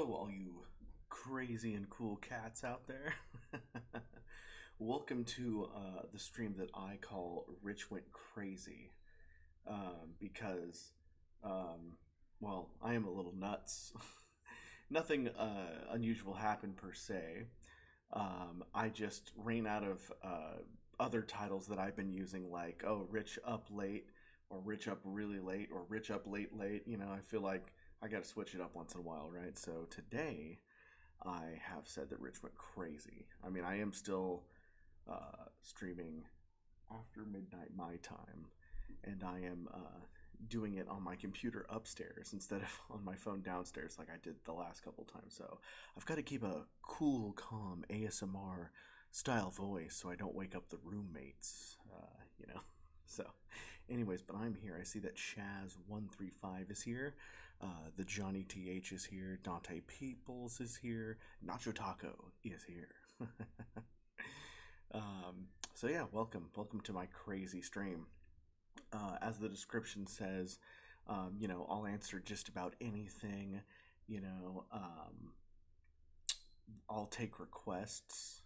Hello, all you crazy and cool cats out there. Welcome to the stream that I call Rich Went Crazy because, um, well, I am a little nuts. Nothing unusual happened per se. I just ran out of other titles that I've been using, like, oh, Rich Up Late, or Rich Up Really Late, or Rich Up Late Late. I feel like I got to switch it up once in a while, right? So today I have said that Rich went crazy. I mean, I am still streaming after midnight my time, and I am doing it on my computer upstairs instead of on my phone downstairs like I did the last couple times. So I've got to keep a cool, calm ASMR style voice so I don't wake up the roommates, you know. So, anyways, but I'm here. I see that Chaz135 is here. The Johnny TH is here. Dante Peoples is here. Nacho Taco is here. So yeah, welcome to my crazy stream. As the description says, I'll answer just about anything. I'll take requests,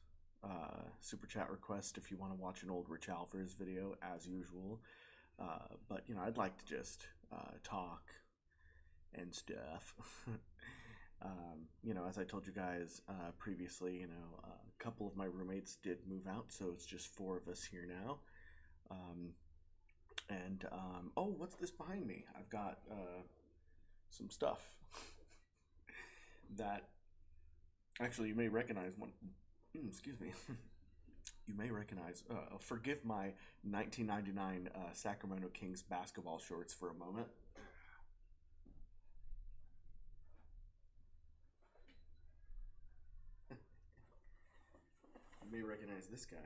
super chat requests if you want to watch an old Rich Alvarez video, as usual. But I'd like to just talk and stuff. As I told you guys previously, a couple of my roommates did move out, so it's just four of us here now. Oh, what's this behind me? I've got some stuff that actually you may recognize one. Excuse me. You may recognize. Forgive my 1999 Sacramento Kings basketball shorts for a moment. You may recognize this guy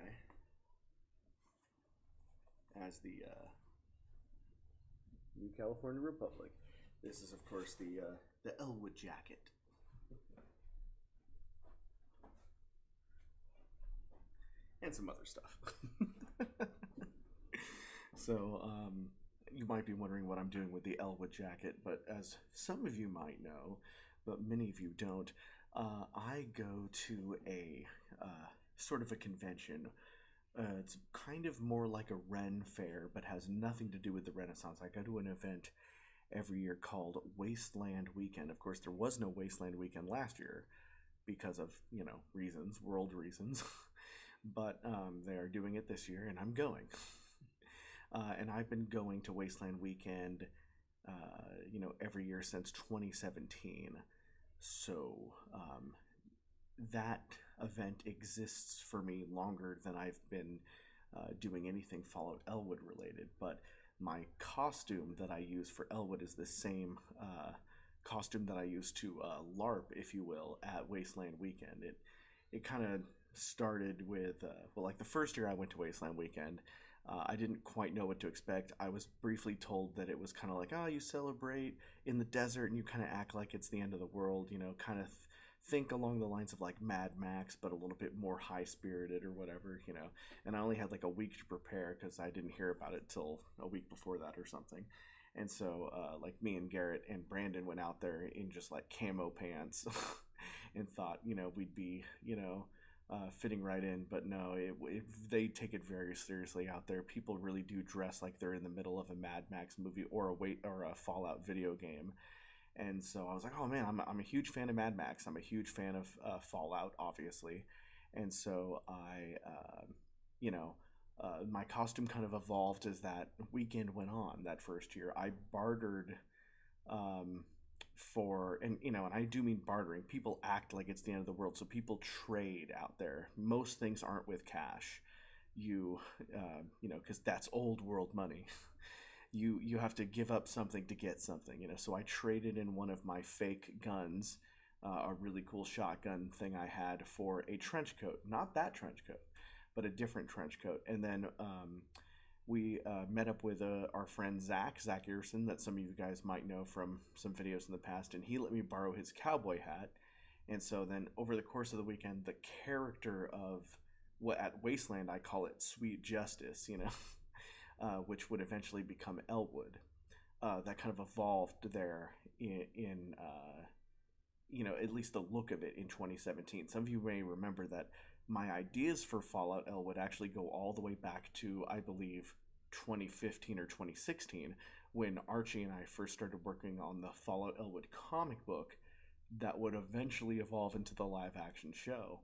as the New California Republic. This is, of course, the Elwood jacket. And some other stuff. So, you might be wondering what I'm doing with the Elwood jacket, but as some of you might know, but many of you don't, I go to a sort of a convention. It's kind of more like a Ren fair, but has nothing to do with the Renaissance. I go to an event every year called Wasteland Weekend. Of course, there was no Wasteland Weekend last year because of, reasons, world reasons. But they are doing it this year, and I'm going. And I've been going to Wasteland Weekend, every year since 2017. So that event exists for me longer than I've been doing anything Fallout Elwood related. But my costume that I use for Elwood is the same costume that I used to LARP, if you will, at Wasteland Weekend. It kind of started with, the first year I went to Wasteland Weekend, I didn't quite know what to expect. I was briefly told that it was kind of like, you celebrate in the desert and you kind of act like it's the end of the world, kind of think along the lines of like Mad Max, but a little bit more high-spirited or whatever, And I only had like a week to prepare because I didn't hear about it till a week before that or something. And so, me and Garrett and Brandon went out there in just like camo pants and thought, we'd be, fitting right in, but no, they take it very seriously out there. People really do dress like they're in the middle of a Mad Max movie or a Fallout video game. And so I was like, oh man, I'm a huge fan of Mad Max. I'm a huge fan of Fallout, obviously. And so my costume kind of evolved as that weekend went on. That first year, I bartered and I do mean bartering. People act like it's the end of the world, so people trade out there. Most things aren't with cash. Because that's old world money. You have to give up something to get something, So I traded in one of my fake guns, a really cool shotgun thing I had, for a trench coat. Not that trench coat, but a different trench coat. And then we met up with our friend Zach Earson, that some of you guys might know from some videos in the past, and he let me borrow his cowboy hat. And so then over the course of the weekend, the character of what at Wasteland I call it Sweet Justice, which would eventually become Elwood, that kind of evolved there in at least the look of it in 2017. Some of you may remember that my ideas for Fallout Elwood actually go all the way back to, I believe, 2015 or 2016, when Archie and I first started working on the Fallout Elwood comic book that would eventually evolve into the live action show.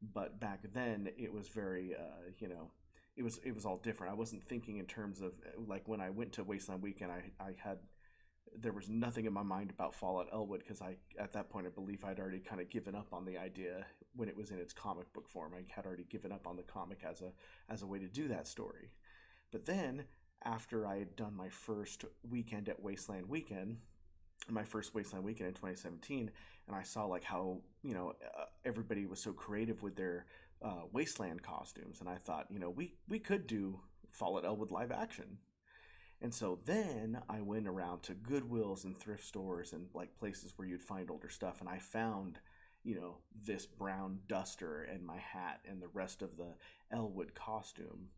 But back then, it was very, it was all different. I wasn't thinking in terms of, like, when I went to Wasteland Weekend, I had there was nothing in my mind about Fallout Elwood, because at that point I believe I'd already kind of given up on the idea when it was in its comic book form. I had already given up on the comic as a way to do that story. But then, after I had done my first weekend at Wasteland Weekend, my first Wasteland Weekend in 2017, and I saw like how everybody was so creative with their Wasteland costumes, and I thought, we could do Fallout Elwood live action. And so then I went around to Goodwills and thrift stores and like places where you'd find older stuff, and I found, this brown duster and my hat and the rest of the Elwood costume,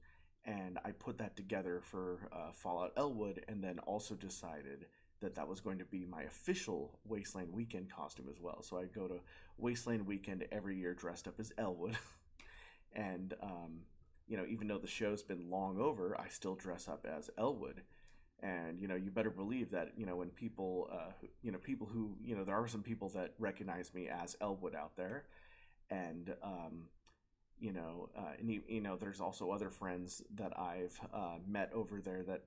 and I put that together for Fallout Elwood, and then also decided that that was going to be my official Wasteland Weekend costume as well. So I go to Wasteland Weekend every year dressed up as Elwood, and even though the show's been long over, I still dress up as Elwood. And you better believe that when people people who there are some people that recognize me as Elwood out there, and there's also other friends that I've met over there that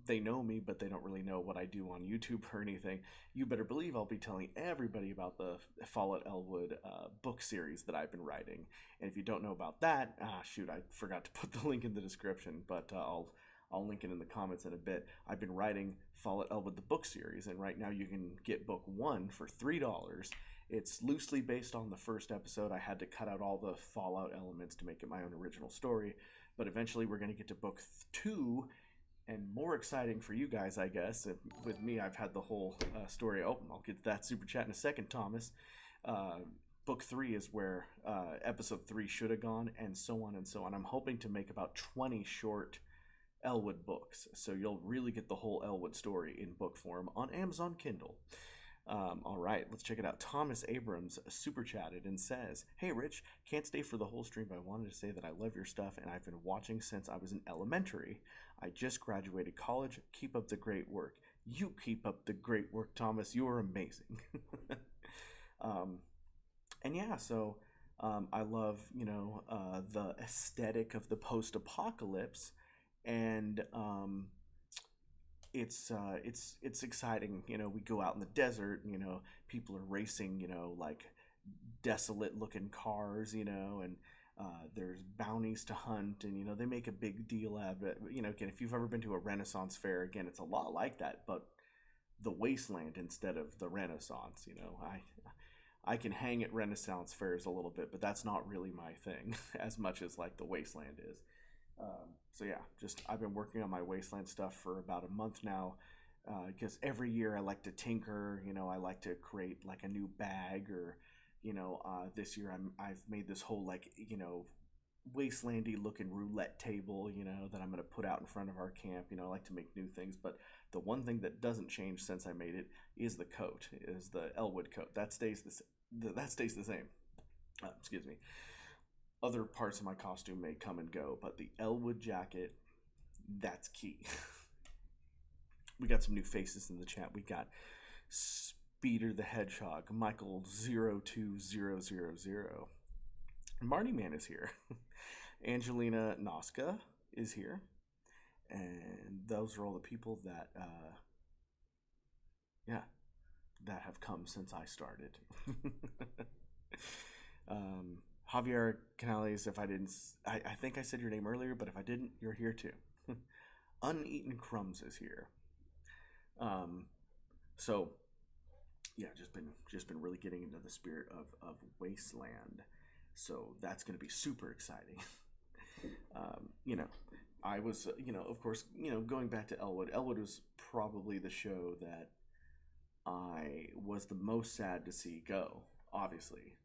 they know me, but they don't really know what I do on YouTube or anything. You better believe I'll be telling everybody about the Fallout Elwood book series that I've been writing. And if you don't know about that, shoot, I forgot to put the link in the description, but I'll link it in the comments in a bit. I've been writing Fallout Elwood the book series, and right now you can get book 1 for $3. It's loosely based on the first episode. I had to cut out all the Fallout elements to make it my own original story, but eventually we're going to get to book 2, and more exciting for you guys, I guess. With me, I've had the whole story open. I'll get to that super chat in a second, Thomas. Book 3 is where episode 3 should have gone, and so on and so on. I'm hoping to make about 20 short Elwood books, so you'll really get the whole Elwood story in book form on Amazon Kindle. All right, let's check it out. Thomas Abrams super chatted and says, "Hey Rich, can't stay for the whole stream, but I wanted to say that I love your stuff and I've been watching since I was in elementary. I just graduated college. Keep up the great work." You keep up the great work, Thomas. You are amazing. And yeah, so I love the aesthetic of the post-apocalypse. And it's exciting. We go out in the desert. People are racing. Like desolate looking cars. And there's bounties to hunt, and they make a big deal out of it. Again, if you've ever been to a Renaissance fair, again, it's a lot like that, but the wasteland instead of the Renaissance. I can hang at Renaissance fairs a little bit, but that's not really my thing as much as like the wasteland is. So yeah, I've been working on my Wasteland stuff for about a month now, because every year I like to tinker. I like to create like a new bag, or this year I've made this whole like wastelandy looking roulette table that I'm gonna put out in front of our camp. I like to make new things, but the one thing that doesn't change since I made it is the coat, is the Elwood coat. That stays the same. Excuse me. Other parts of my costume may come and go, but the Elwood jacket, that's key. We got some new faces in the chat. We got Speeder the Hedgehog, Michael 02000. Marty Man is here. Angelina Noska is here. And those are all the people that, that have come since I started. Javier Canales, if I didn't, I think I said your name earlier, but if I didn't, you're here too. Uneaten Crumbs is here. So yeah, just been really getting into the spirit of Wasteland. So that's going to be super exciting. I was, of course, going back to Elwood. Elwood was probably the show that I was the most sad to see go, obviously.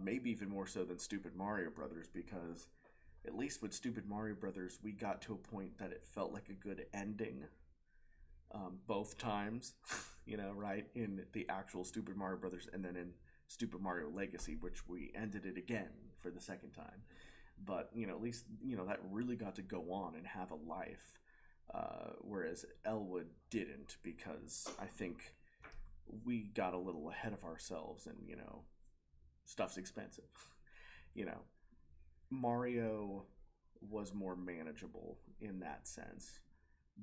Maybe even more so than Stupid Mario Brothers, because at least with Stupid Mario Brothers, we got to a point that it felt like a good ending both times. right, in the actual Super Mario Brothers, and then in Super Mario Legacy, which we ended it again for the second time. But at least that really got to go on and have a life, whereas Elwood didn't, because I think we got a little ahead of ourselves, and stuff's expensive. you know Mario was more manageable in that sense.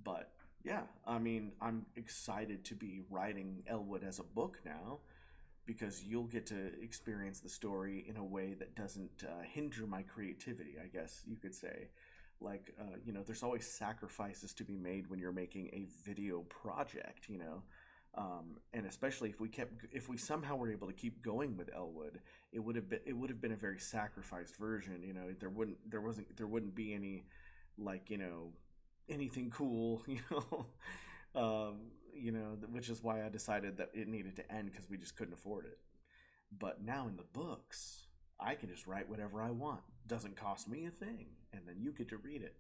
But yeah, I mean, I'm excited to be writing Elwood as a book now, because you'll get to experience the story in a way that doesn't hinder my creativity, I guess you could say. Like, there's always sacrifices to be made when you're making a video project, and especially if we somehow were able to keep going with Elwood, it would have been a very sacrificed version. There wouldn't be any, like, anything cool, which is why I decided that it needed to end, because we just couldn't afford it. But now in the books, I can just write whatever I want. Doesn't cost me a thing, and then you get to read it.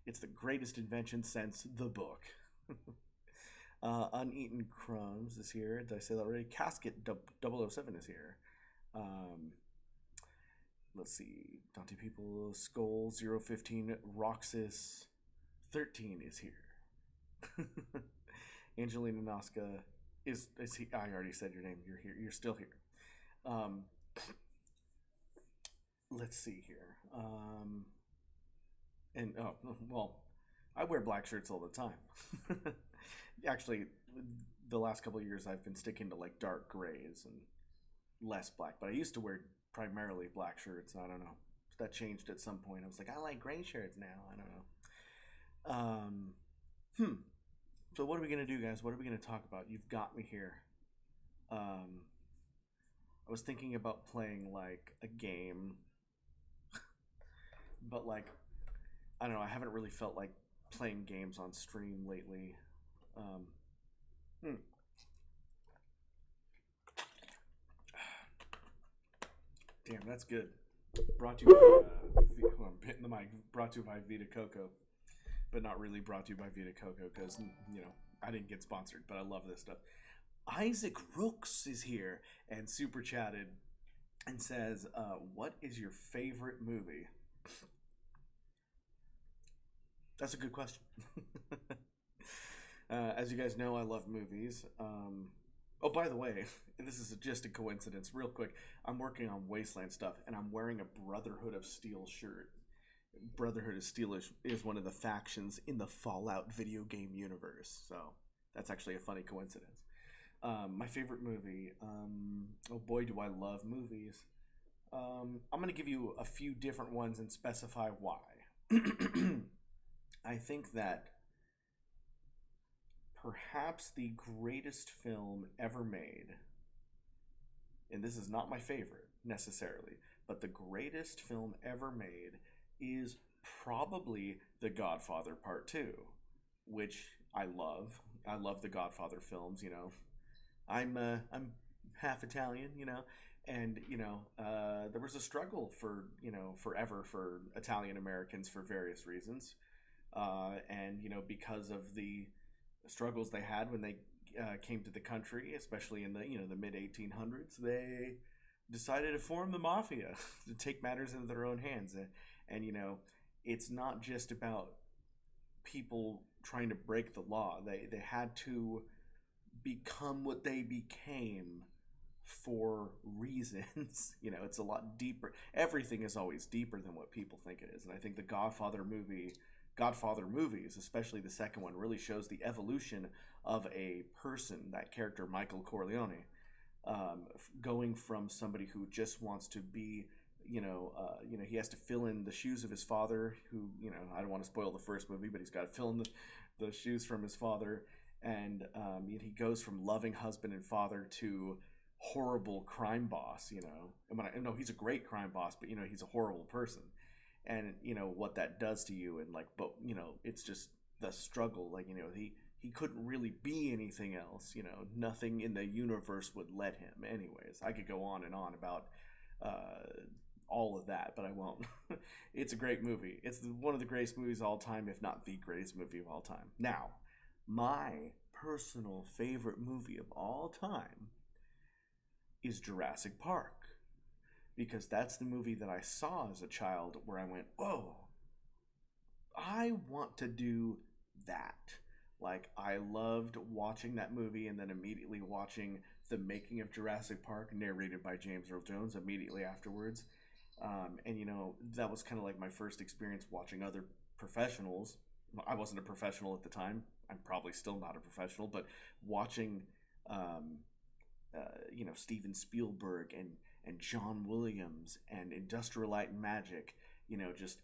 It's the greatest invention since the book. Uneaten Crumbs is here. Did I say that already? Casket 007 is here. Let's see. Dante People, Skull 015, Roxas 13 is here. Angelina Nasca is he? I already said your name. You're here. You're still here. Let's see here. And oh well, I wear black shirts all the time. Actually, the last couple of years I've been sticking to like dark grays and less black. But I used to wear primarily black shirts. I don't know. That changed at some point. I was like, I like gray shirts now. I don't know. So what are we gonna do, guys? What are we gonna talk about? You've got me here. I was thinking about playing like a game, but like, I don't know. I haven't really felt like playing games on stream lately. Hmm. Damn, that's good. Brought to you by, I'm hitting the mic. Brought to you by Vita Coco, but not really brought to you by Vita Coco, because I didn't get sponsored, but I love this stuff. Isaac Rooks is here and super chatted and says, "What is your favorite movie?" That's a good question. As you guys know, I love movies. Oh, by the way, this is just a coincidence. Real quick, I'm working on Wasteland stuff, and I'm wearing a Brotherhood of Steel shirt. Brotherhood of Steel is one of the factions in the Fallout video game universe, so that's actually a funny coincidence. My favorite movie. Oh boy, do I love movies. I'm going to give you a few different ones and specify why. I think that perhaps the greatest film ever made, and this is not my favorite necessarily, but the greatest film ever made is probably The Godfather Part 2, which I love. I love the Godfather films, I'm half Italian, and there was a struggle for forever for Italian Americans for various reasons, and because of the struggles they had when they came to the country, especially in the mid 1800s, they decided to form the mafia to take matters into their own hands, and it's not just about people trying to break the law. They had to become what they became for reasons. It's a lot deeper. Everything is always deeper than what people think it is, and I think the Godfather movies, especially the second one, really shows the evolution of a person, that character Michael Corleone, going from somebody who just wants to be, he has to fill in the shoes of his father, who, I don't want to spoil the first movie, but he's got to fill in the shoes from his father, and he goes from loving husband and father to horrible crime boss, and no, he's a great crime boss, but he's a horrible person, and what that does to you, and like, but it's just the struggle, like, he couldn't really be anything else, nothing in the universe would let him. Anyways, I could go on and on about all of that, but I won't. It's a great movie. It's one of the greatest movies of all time, if not the greatest movie of all time. Now, My personal favorite movie of all time is Jurassic Park, because that's the movie that I saw as a child where I went, whoa, I want to do that. Like, I loved watching that movie and then immediately watching the making of Jurassic Park, narrated by James Earl Jones, immediately afterwards. And, that was kind of like my first experience watching other professionals. I wasn't a professional at the time. I'm probably still not a professional, but watching, um, Steven Spielberg and John Williams and Industrial Light and Magic, just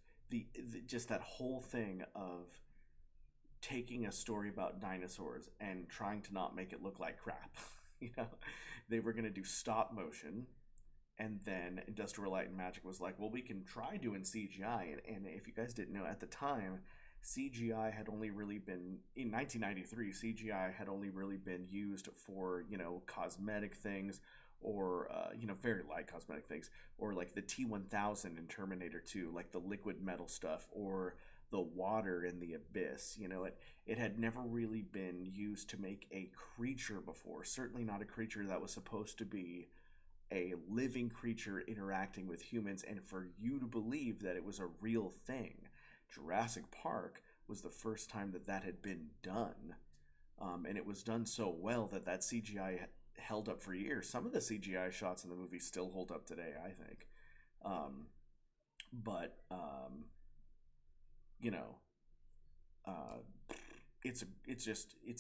just that whole thing of taking a story about dinosaurs and trying to not make it look like crap. you know, they were going to do stop motion, and then Industrial Light and Magic was like, well, we can try doing CGI. And if you guys didn't know, at the time, CGI had only really been, in 1993, CGI had only really been used for, cosmetic things, or, very light cosmetic things, or like the T-1000 in Terminator 2, like the liquid metal stuff, or the water in the abyss. It had never really been used to make a creature before, certainly not a creature that was supposed to be a living creature interacting with humans, and for you to believe that it was a real thing. Jurassic Park was the first time that had been done, and it was done so well that CGI held up for years. Some of the CGI shots in the movie still hold up today, I think. But you know, uh, it's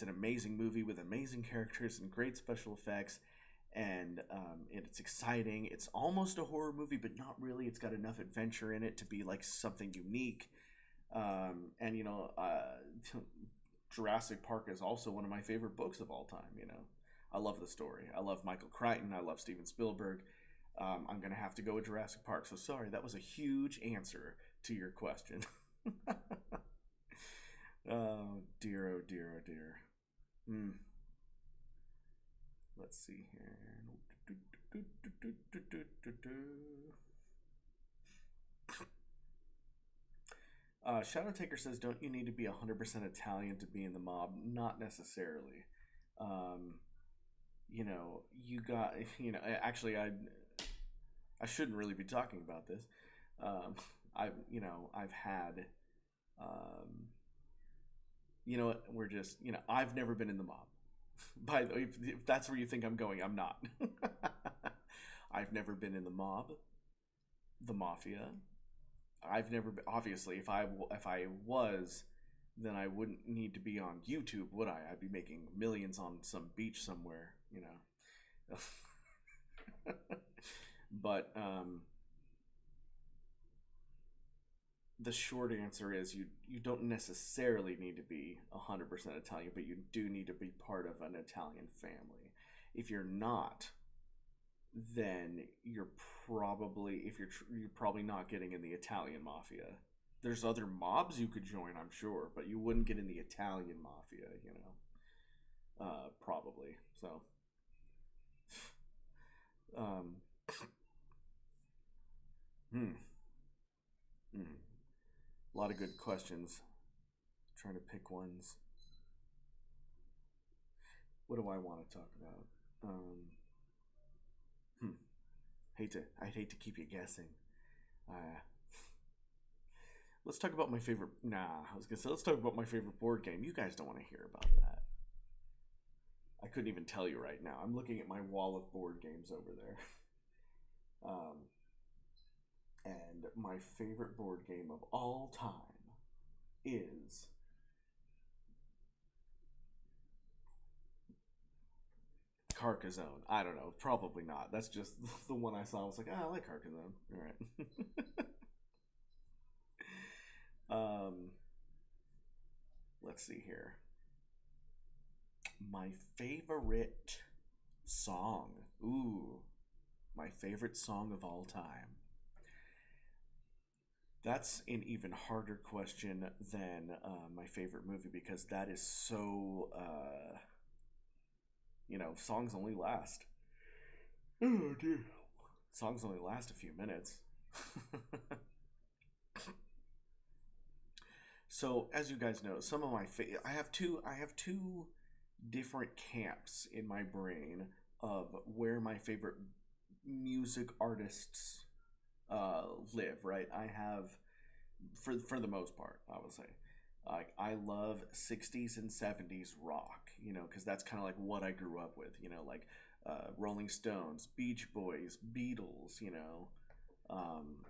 an amazing movie with amazing characters and great special effects, and it's exciting. It's almost a horror movie, but not really. It's got enough adventure in it to be like something unique. And Jurassic Park is also one of my favorite books of all time. I love the story. I love Michael Crichton. I love Steven Spielberg. I'm gonna have to go with Jurassic Park. So sorry, that was a huge answer to your question. Oh dear, oh dear, oh dear. Hmm. Let's see here. Shadow Taker says, "Don't you need to be 100% Italian to be in the mob?" Not necessarily. Um, you got. Actually, I shouldn't really be talking about this. I've had. Um, what? We're just. I've never been in the mob. By the way, if that's where you think I'm going, I'm not. I've never been in the mob, the mafia. I've never been, obviously, if I was, then I wouldn't need to be on YouTube, would I? I'd be making millions on some beach somewhere. But the short answer is you don't necessarily need to be 100% Italian, but you do need to be part of an Italian family. If you're not, then you're probably not getting in the Italian mafia. There's other mobs you could join, I'm sure, but you wouldn't get in the Italian mafia. Probably. So, um, hmm, hmm. A lot of good questions. Trying to pick ones. What do I want to talk about? Hmm. I'd hate to keep you guessing. Uh, let's talk about my favorite. Nah, I was gonna say let's talk about my favorite board game. You guys don't want to hear about that. I couldn't even tell you right now. I'm looking at my wall of board games over there. Um, and my favorite board game of all time is Carcassonne. I don't know. Probably not. That's just the one I saw. I was like, I like Carcassonne. All right. um, let's see here. My favorite song. Ooh, my favorite song of all time. That's an even harder question than my favorite movie, because that is so. Songs only last. Oh dear. Songs only last a few minutes. So as you guys know, some of my I have two different camps in my brain of where my favorite music artists live. Right, I have for the most part, I would say. Like I love '60s and '70s rock, because that's kind of like what I grew up with. Like Rolling Stones, Beach Boys, Beatles.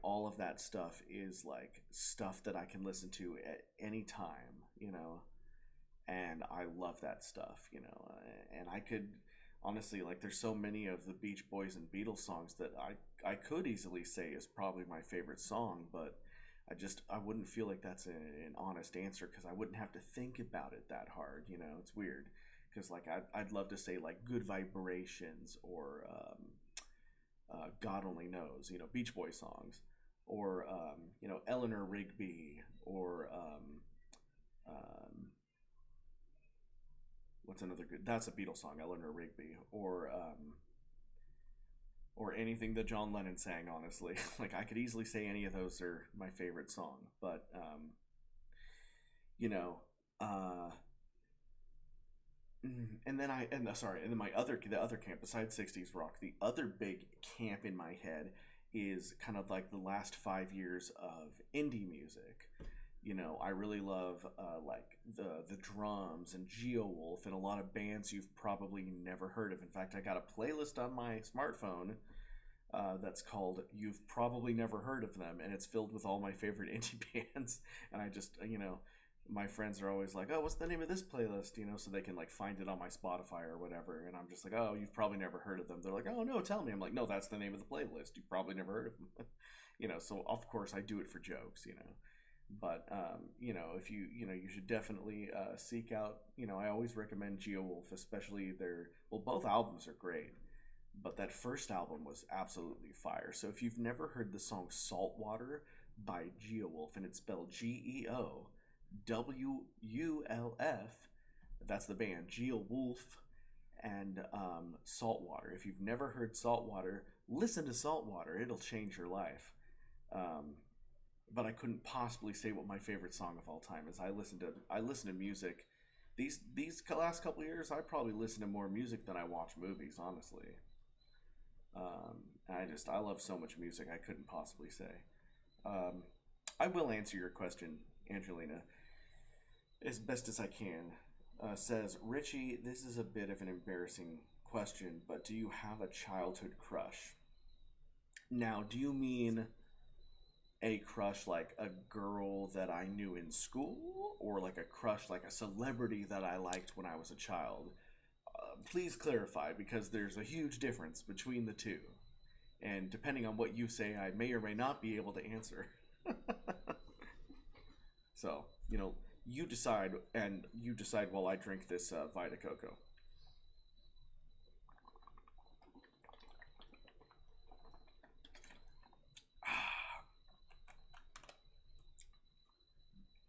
All of that stuff is like stuff that I can listen to at any time. And I love that stuff. And I could honestly, like, there's so many of the Beach Boys and Beatles songs that I could easily say is probably my favorite song, but I wouldn't feel like that's an honest answer because I wouldn't have to think about it that hard. It's weird because like I'd love to say like Good Vibrations or God Only Knows, Beach Boy songs, or Eleanor Rigby, or what's another good? That's a Beatles song, Eleanor Rigby, or anything that John Lennon sang. Honestly, like I could easily say any of those are my favorite song, but you know, uh, and then my the other camp besides '60s rock, the other big camp in my head is kind of like the last 5 years of indie music. I really love like the drums and Geowolf and a lot of bands you've probably never heard of. In fact, I got a playlist on my smartphone that's called "You've Probably Never Heard of Them," and it's filled with all my favorite indie bands. And I just, my friends are always like, "Oh, what's the name of this playlist?" So they can like find it on my Spotify or whatever. And I'm just like, "Oh, you've probably never heard of them." They're like, "Oh no, tell me." I'm like, "No, that's the name of the playlist. You've probably never heard of them." So of course I do it for jokes. But if you should definitely seek out. I always recommend Geowolf, especially both albums are great, but that first album was absolutely fire. So if you've never heard the song "Saltwater" by Geowolf, and it's spelled GeoWulf, that's the band Geowolf, and Saltwater. If you've never heard Saltwater, listen to Saltwater. It'll change your life. Um, but I couldn't possibly say what my favorite song of all time is. I listen to music. These last couple of years, I probably listen to more music than I watch movies. Honestly, I love so much music. I couldn't possibly say. Um, I will answer your question, Angelina, as best as I can. Says Richie, this is a bit of an embarrassing question, but do you have a childhood crush? Now, do you mean a crush like a girl that I knew in school, or like a crush like a celebrity that I liked when I was a child? Please clarify because there's a huge difference between the two. And depending on what you say, I may or may not be able to answer. So, you decide, and you decide while I drink this Vita Coco.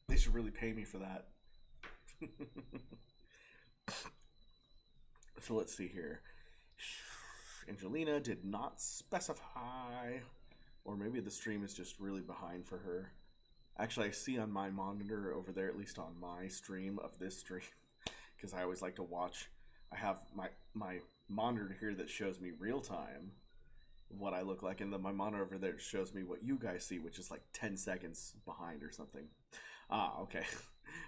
They should really pay me for that. So let's see here. Angelina did not specify, or maybe the stream is just really behind for her. Actually, I see on my monitor over there, at least on my stream of this stream, because I always like to watch. I have my monitor here that shows me real time what I look like, and then my monitor over there shows me what you guys see, which is like 10 seconds behind or something. Ah, okay.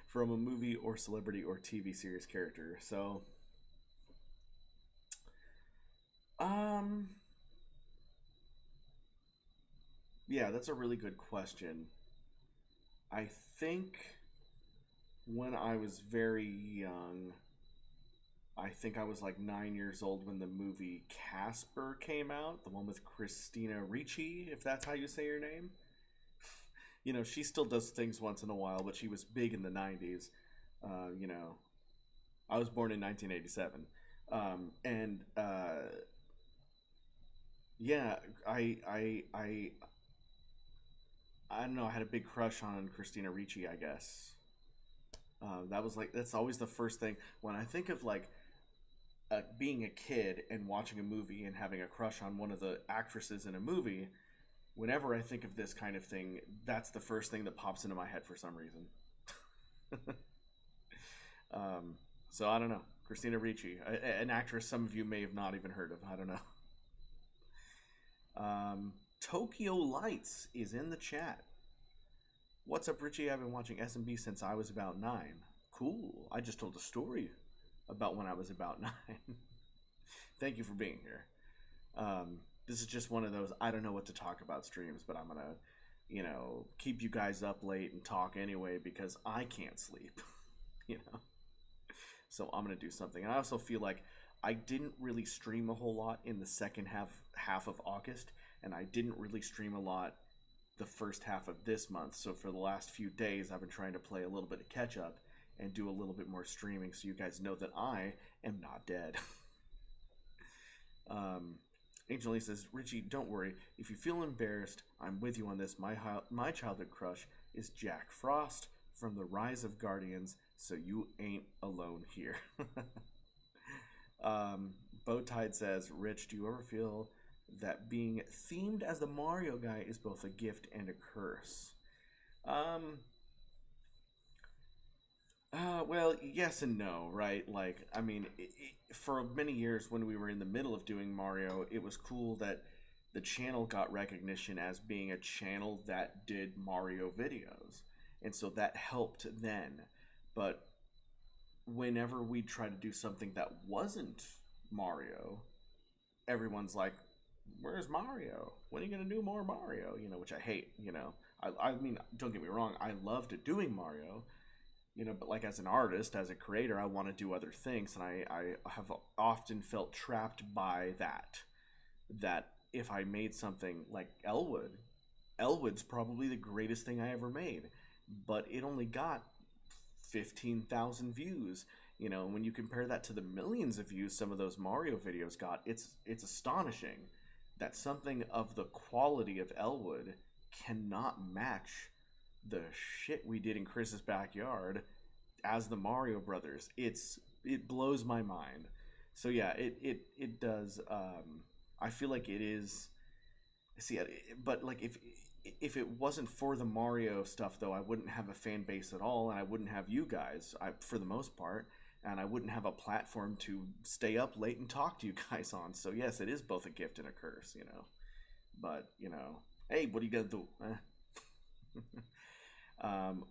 From a movie or celebrity or TV series character. So, um, yeah, that's a really good question. I think when I was very young, I think I was like 9 years old when the movie Casper came out, the one with Christina Ricci, if that's how you say her name. She still does things once in a while, but she was big in the 90s. Uh, you know, I was born in 1987. And yeah, I don't know, I had a big crush on Christina Ricci, I guess. That's always the first thing when I think of like being a kid and watching a movie and having a crush on one of the actresses in a movie. Whenever I think of this kind of thing, that's the first thing that pops into my head for some reason. um, so I don't know. Christina Ricci, an actress some of you may have not even heard of. I don't know. Tokyo Lights is in the chat. What's up, Richie? I've been watching SMB since I was about 9. Cool. I just told a story about when I was about 9. Thank you for being here. This is just one of those I don't know what to talk about streams, but I'm gonna, keep you guys up late and talk anyway because I can't sleep. you know. So I'm gonna do something. And I also feel like I didn't really stream a whole lot in the second half of August, and I didn't really stream a lot the first half of this month. So for the last few days, I've been trying to play a little bit of catch up and do a little bit more streaming, so you guys know that I am not dead. Angel Lee says, Richie, don't worry. If you feel embarrassed, I'm with you on this. My childhood crush is Jack Frost from The Rise of Guardians, so you ain't alone here. Bowtide says, Rich, do you ever feel that being themed as the Mario guy is both a gift and a curse? Well, yes and no, right? Like, I mean, for many years when we were in the middle of doing Mario, it was cool that the channel got recognition as being a channel that did Mario videos. And so that helped then. But whenever we try to do something that wasn't Mario, everyone's like, where's Mario? When are you going to do more Mario? Which I hate, I mean, don't get me wrong, I loved doing Mario, but like as an artist, as a creator, I want to do other things, and I have often felt trapped by that if I made something like Elwood's probably the greatest thing I ever made, but it only got 15,000 views. When you compare that to the millions of views some of those Mario videos got, it's astonishing that something of the quality of Elwood cannot match the shit we did in Chris's backyard as the Mario Brothers. It blows my mind. So yeah, it does. I feel like it is. See, but like if it wasn't for the Mario stuff, though, I wouldn't have a fan base at all, and I wouldn't have you guys, for the most part, and I wouldn't have a platform to stay up late and talk to you guys on. So yes, it is both a gift and a curse, But hey, what are you gonna do?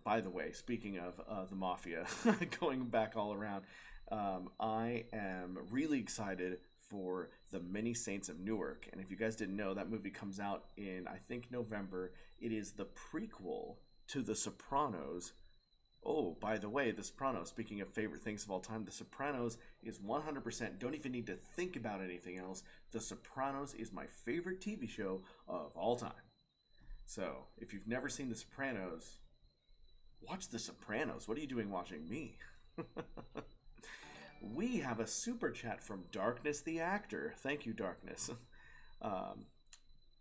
By the way, speaking of the Mafia, going back all around, I am really excited for The Many Saints of Newark. And if you guys didn't know, that movie comes out in, I think, November. It is the prequel to The Sopranos. Oh, by the way, The Sopranos, speaking of favorite things of all time, The Sopranos is 100%, don't even need to think about anything else. The Sopranos is my favorite TV show of all time. So, if you've never seen The Sopranos, watch The Sopranos. What are you doing watching me? We have a super chat from Darkness the Actor. Thank you, Darkness.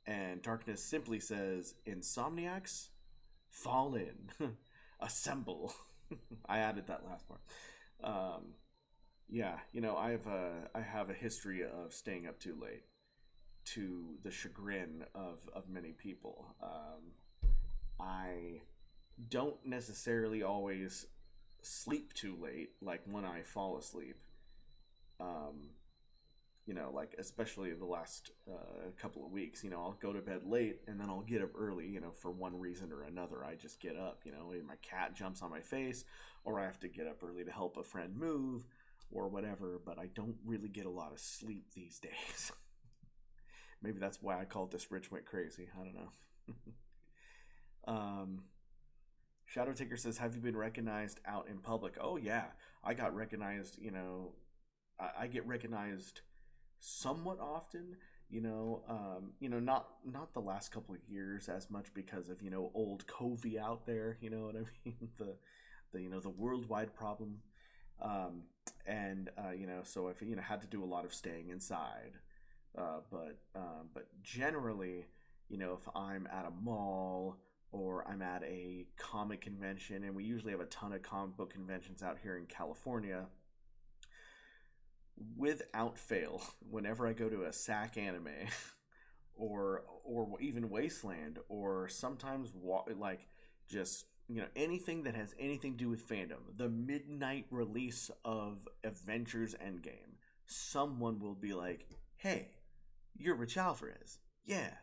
And Darkness simply says, Insomniacs, fall in. Assemble. I added that last part. Yeah, I have a history of staying up too late, to the chagrin of many people. I don't necessarily always sleep too late, like when I fall asleep. Like especially the last couple of weeks, I'll go to bed late and then I'll get up early, for one reason or another. I just get up, my cat jumps on my face, or I have to get up early to help a friend move or whatever, but I don't really get a lot of sleep these days. Maybe that's why I called this Rich Went Crazy. I don't know. Shadow Taker says, have you been recognized out in public? Oh yeah, I got recognized, I get recognized somewhat often, not the last couple of years as much because of, old Covey out there, you know what I mean? The worldwide problem. So I've, had to do a lot of staying inside. But generally, if I'm at a mall or I'm at a comic convention, and we usually have a ton of comic book conventions out here in California, without fail, whenever I go to a SAC anime or even Wasteland, or sometimes just anything that has anything to do with fandom, the midnight release of Avengers Endgame, someone will be like, "Hey, you're Rich Alvarez, yeah."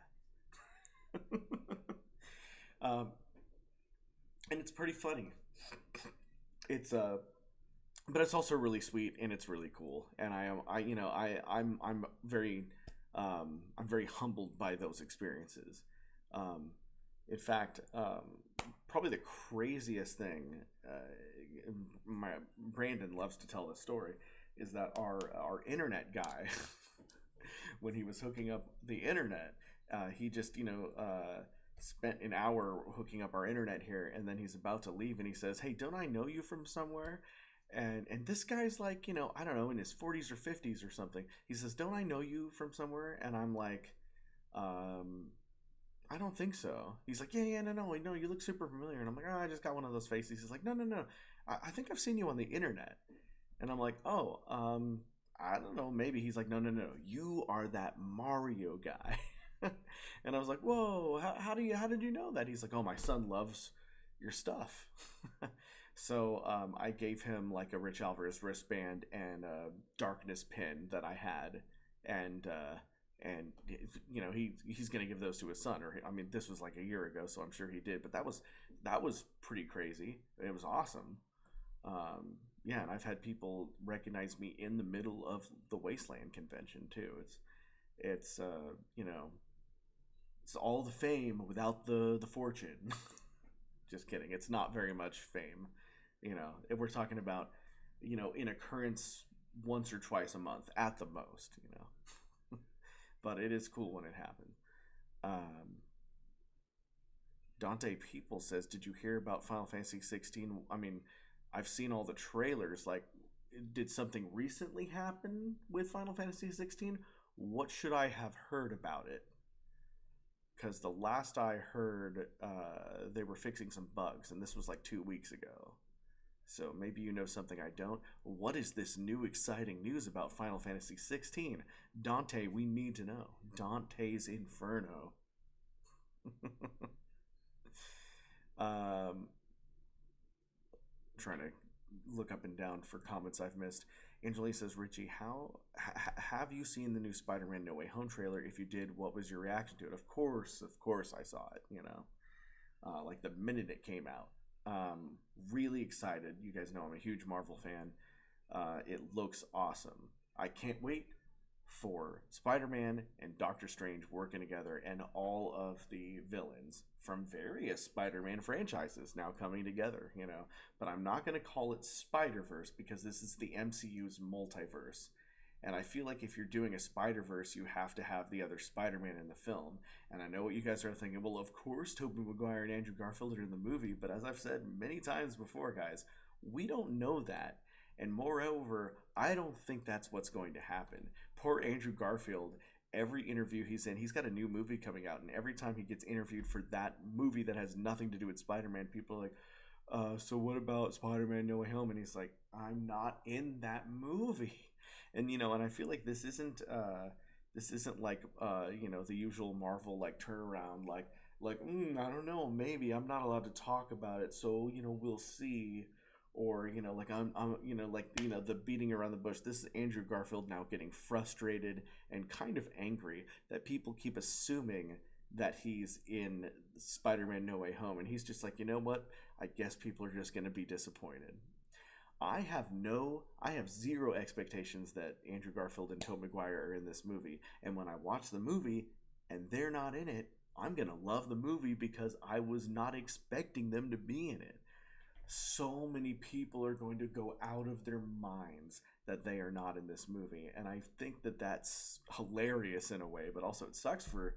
um, and it's pretty funny. It's but it's also really sweet and it's really cool. And I'm very humbled by those experiences. Um, in fact, probably the craziest thing, my Brandon loves to tell this story, is that our internet guy, when he was hooking up the internet, he just spent an hour hooking up our internet here, and then he's about to leave, and he says, "Hey, don't I know you from somewhere?" And this guy's like, I don't know, in his 40s or 50s or something. He says, "Don't I know you from somewhere?" And I'm like, "I don't think so." He's like, "Yeah, no, you look super familiar." And I'm like, "Oh, I just got one of those faces." He's like, "No. I think I've seen you on the internet." And I'm like, "Oh, I don't know, maybe." He's like, "No. You are that Mario guy." And I was like, "Whoa, how did you know that?" He's like, "Oh, my son loves your stuff." So I gave him like a Rich Alvarez wristband and a darkness pin that I had, and he's gonna give those to his son. Or I mean, this was like a year ago, so I'm sure he did. But that was pretty crazy. It was awesome. Yeah, and I've had people recognize me in the middle of the Wasteland convention too. It's it's all the fame without the fortune. Just kidding. It's not very much fame. If we're talking about, an occurrence once or twice a month at the most. But it is cool when it happens. Um, Dante People says, "Did you hear about Final Fantasy 16? I mean, I've seen all the trailers. Like, did something recently happen with Final Fantasy 16? What should I have heard about it?" Because the last I heard, they were fixing some bugs, and this was like 2 weeks ago. So maybe you know something I don't. What is this new exciting news about Final Fantasy 16? Dante, we need to know. Dante's Inferno. Trying to look up and down for comments I've missed. Angeli says, "Richie, have you seen the new Spider-Man No Way Home trailer? If you did, what was your reaction to it?" Of course, I saw it. Like the minute it came out. Really excited. You guys know I'm a huge Marvel fan. It looks awesome. I can't wait for Spider-Man and Doctor Strange working together, and all of the villains from various Spider-Man franchises now coming together. But I'm not going to call it Spider-Verse because this is the MCU's multiverse. And I feel like if you're doing a Spider-Verse, you have to have the other Spider-Man in the film. And I know what you guys are thinking. Well, of course Tobey Maguire and Andrew Garfield are in the movie. But as I've said many times before, guys, we don't know that. And moreover, I don't think that's what's going to happen. Poor Andrew Garfield, every interview he's in, he's got a new movie coming out. And every time he gets interviewed for that movie that has nothing to do with Spider-Man, people are like, "So what about Spider-Man No Way Home?" And he's like, "I'm not in that movie." And I feel like this isn't like the usual Marvel like turnaround, like I don't know, maybe I'm not allowed to talk about it, so we'll see. Or like I'm the beating around the bush. This is Andrew Garfield now getting frustrated and kind of angry that people keep assuming that he's in Spider-Man No Way Home, and he's just like, "You know what, I guess people are just going to be disappointed." I have zero expectations that Andrew Garfield and Tobey Maguire are in this movie. And when I watch the movie and they're not in it, I'm going to love the movie because I was not expecting them to be in it. So many people are going to go out of their minds that they are not in this movie. And I think that that's hilarious in a way, but also it sucks for,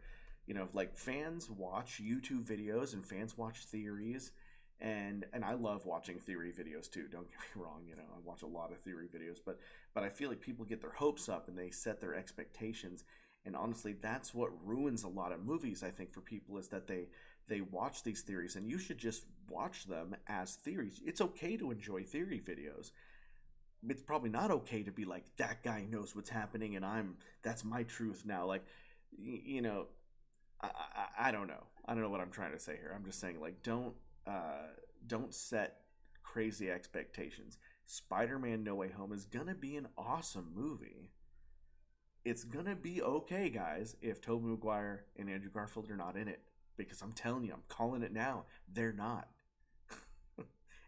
like fans watch YouTube videos and fans watch theories. And I love watching theory videos too. Don't get me wrong. I watch a lot of theory videos, but I feel like people get their hopes up and they set their expectations. And honestly, that's what ruins a lot of movies, I think, for people, is that they watch these theories, and you should just watch them as theories. It's okay to enjoy theory videos. It's probably not okay to be like, "That guy knows what's happening and that's my truth now." Like, I don't know. I don't know what I'm trying to say here. I'm just saying, like, don't don't set crazy expectations. Spider-Man No Way Home is gonna be an awesome movie. It's gonna be okay, guys, if Tobey Maguire and Andrew Garfield are not in it. Because I'm telling you, I'm calling it now. They're not.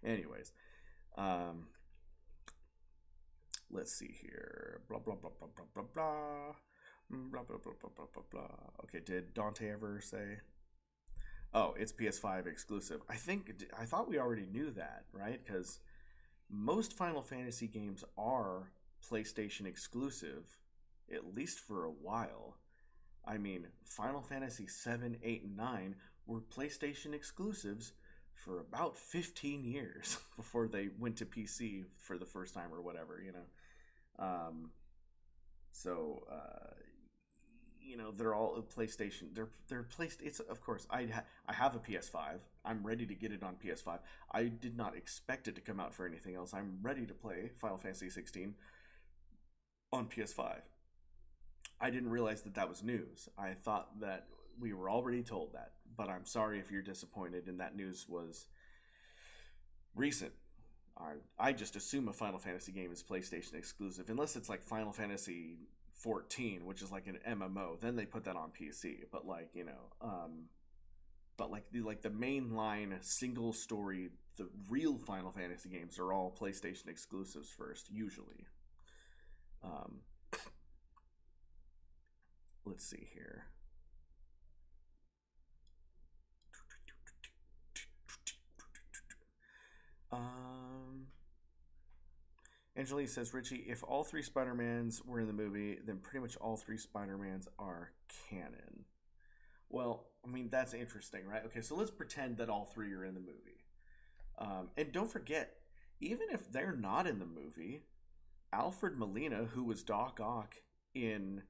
Anyways, um, let's see here. Blah blah blah blah blah blah blah. Blah blah blah blah blah blah blah. Okay, did Dante ever say? Oh, it's PS5 exclusive. I thought we already knew that, right? Because most Final Fantasy games are PlayStation exclusive, at least for a while. I mean, Final Fantasy 7, 8, and 9 were PlayStation exclusives for about 15 years before they went to PC for the first time or whatever, you know. So, you know, they're all PlayStation. They're placed. It's, of course, I have a PS5. I'm ready to get it on PS5. I did not expect it to come out for anything else. I'm ready to play Final Fantasy 16 on PS5. I didn't realize that that was news. I thought that we were already told that, but I'm sorry if you're disappointed and that news was recent. I just assume a Final Fantasy game is PlayStation exclusive, unless it's like Final Fantasy 14, which is like an MMO. Then they put that on PC. But like, you know, but like the mainline single story, the real Final Fantasy games are all PlayStation exclusives first, usually. Let's see here. Angelique says, Richie, if all three Spider-Mans were in the movie, then pretty much all three Spider-Mans are canon. Well, I mean, that's interesting, right? Okay, so let's pretend that all three are in the movie. And don't forget, even if they're not in the movie, Alfred Molina, who was Doc Ock in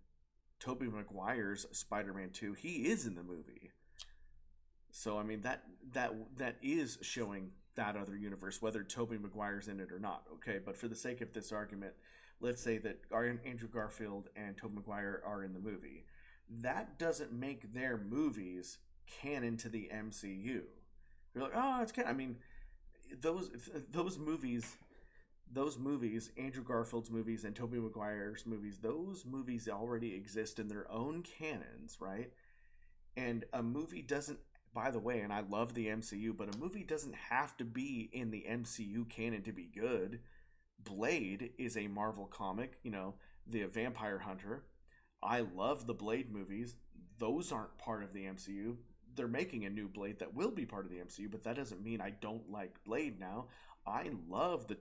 Tobey Maguire's Spider-Man 2, he is in the movie. So I mean that is showing that other universe, whether Tobey Maguire's in it or not. Okay, but for the sake of this argument, let's say that Andrew Garfield and Tobey Maguire are in the movie. That doesn't make their movies canon to the MCU. You're like, oh, it's canon. I mean, those movies, Andrew Garfield's movies and Tobey Maguire's movies, those movies already exist in their own canons, right? And a movie doesn't, by the way, and I love the MCU, but a movie doesn't have to be in the MCU canon to be good. Blade is a Marvel comic, you know, the Vampire Hunter. I love the Blade movies. Those aren't part of the MCU. They're making a new Blade that will be part of the MCU, but that doesn't mean I don't like Blade now. I love the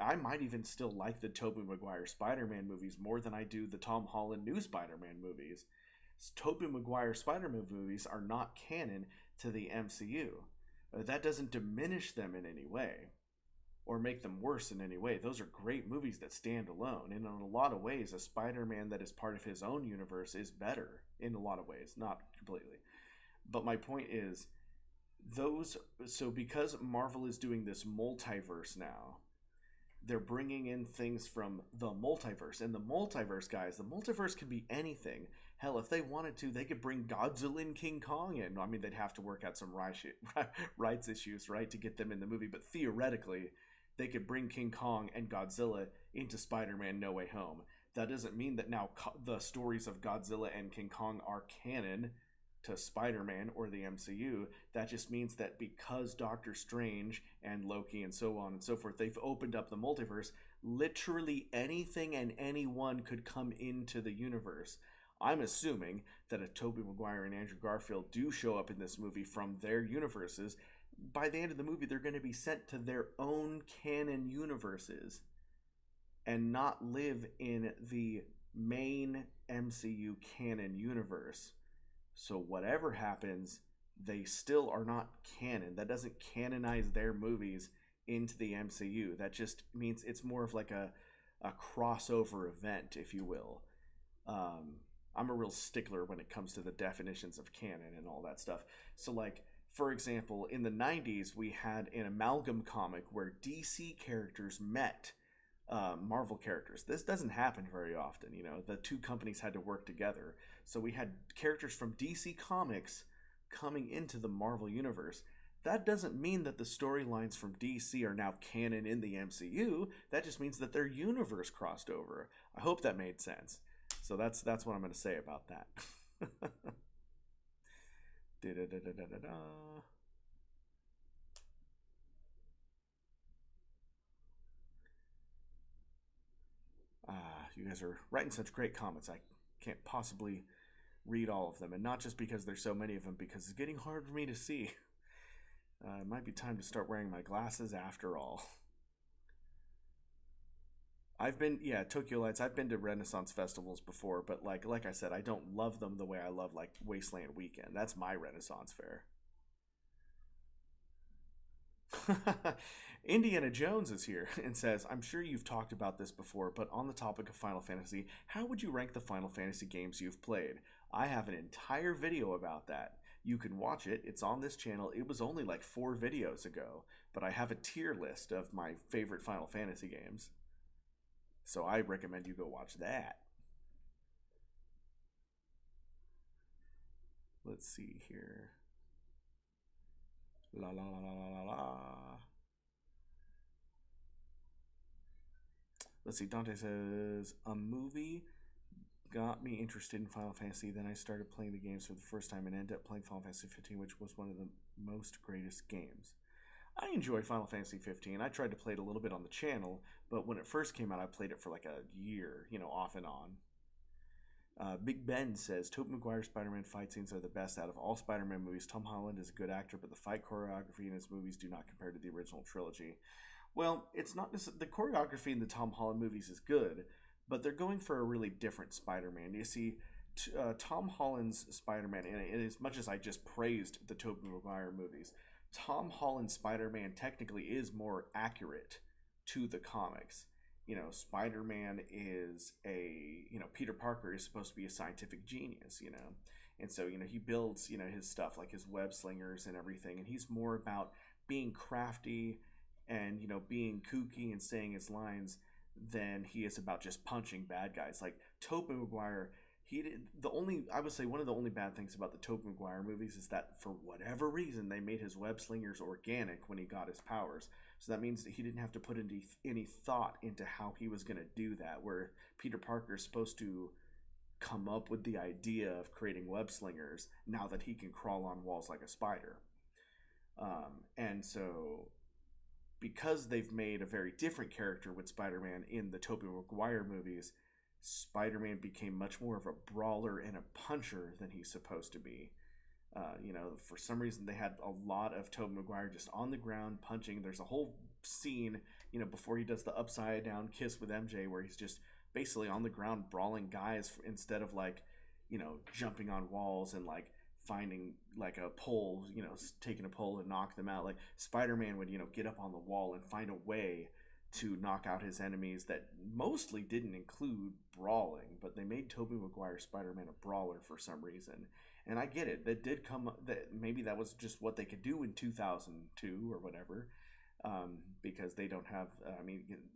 I might even still like the Tobey Maguire Spider-Man movies more than I do the Tom Holland new Spider-Man movies. Tobey Maguire Spider-Man movies are not canon to the MCU. That doesn't diminish them in any way or make them worse in any way. Those are great movies that stand alone. And in a lot of ways, a Spider-Man that is part of his own universe is better in a lot of ways, not completely. But my point is, so because Marvel is doing this multiverse now, they're bringing in things from the multiverse. And the multiverse, guys, the multiverse can be anything. Hell, if they wanted to, they could bring Godzilla and King Kong in. I mean, they'd have to work out some rights issues, right, to get them in the movie. But theoretically, they could bring King Kong and Godzilla into Spider-Man No Way Home. That doesn't mean that now the stories of Godzilla and King Kong are canon to Spider-Man or the MCU. That just means that because Doctor Strange and Loki and so on and so forth, they've opened up the multiverse, literally anything and anyone could come into the universe. I'm assuming that if Tobey Maguire and Andrew Garfield do show up in this movie from their universes, by the end of the movie, they're going to be sent to their own canon universes and not live in the main MCU canon universe. So whatever happens, they still are not canon. That doesn't canonize their movies into the MCU. That just means it's more of like a crossover event, if you will. I'm a real stickler when it comes to the definitions of canon and all that stuff. So like, for example, in the 90s, we had an amalgam comic where DC characters met Marvel characters. This doesn't happen very often, you know. The two companies had to work together. So we had characters from DC Comics coming into the Marvel Universe. That doesn't mean that the storylines from DC are now canon in the MCU. That just means that their universe crossed over. I hope that made sense. So that's what I'm going to say about that. Da-da-da-da-da-da. You guys are writing such great comments. I can't possibly read all of them, and not just because there's so many of them, because it's getting hard for me to see. It might be time to start wearing my glasses after all. I've been, yeah, Tokyo Lights. I've been to Renaissance festivals before, but like I said, I don't love them the way I love like Wasteland Weekend. That's my Renaissance fair. Indiana Jones is here and says, I'm sure you've talked about this before, but on the topic of Final Fantasy, how would you rank the Final Fantasy games you've played? I have an entire video about that. You can watch it. It's on this channel. It was only like 4 videos ago, but I have a tier list of my favorite Final Fantasy games. So I recommend you go watch that. Let's see here. La la la la la la la. Let's see. Dante says a movie got me interested in Final Fantasy. Then I started playing the games for the first time and ended up playing Final Fantasy 15, which was one of the most greatest games. I enjoy Final Fantasy 15. I tried to play it a little bit on the channel, but when it first came out, I played it for like a year, off and on. Big Ben says Tobey Maguire's Spider-Man fight scenes are the best out of all Spider-Man movies. Tom Holland is a good actor, but the fight choreography in his movies do not compare to the original trilogy. Well, it's not the choreography in the Tom Holland movies is good, but they're going for a really different Spider-Man. You see, Tom Holland's Spider-Man, and as much as I just praised the Tobey Maguire movies, Tom Holland's Spider-Man technically is more accurate to the comics. Spider-Man is Peter Parker is supposed to be a scientific genius, and so he builds his stuff like his web slingers and everything, and he's more about being crafty and being kooky and saying his lines than he is about just punching bad guys. Like Tobey Maguire, I would say one of the only bad things about the Tobey Maguire movies is that for whatever reason they made his web slingers organic when he got his powers. So that means that he didn't have to put any thought into how he was going to do that, where Peter Parker is supposed to come up with the idea of creating web slingers now that he can crawl on walls like a spider. And so because they've made a very different character with Spider-Man in the Tobey Maguire movies, Spider-Man became much more of a brawler and a puncher than he's supposed to be. For some reason they had a lot of Tobey Maguire just on the ground punching. There's a whole scene, before he does the upside down kiss with MJ where he's just basically on the ground brawling guys instead of like, jumping on walls and like finding like a pole, taking a pole and knock them out. Like Spider-Man would, get up on the wall and find a way to knock out his enemies that mostly didn't include brawling, but they made Tobey Maguire Spider-Man a brawler for some reason. And I get it. That did come. That maybe that was just what they could do in 2002 or whatever, because they don't have.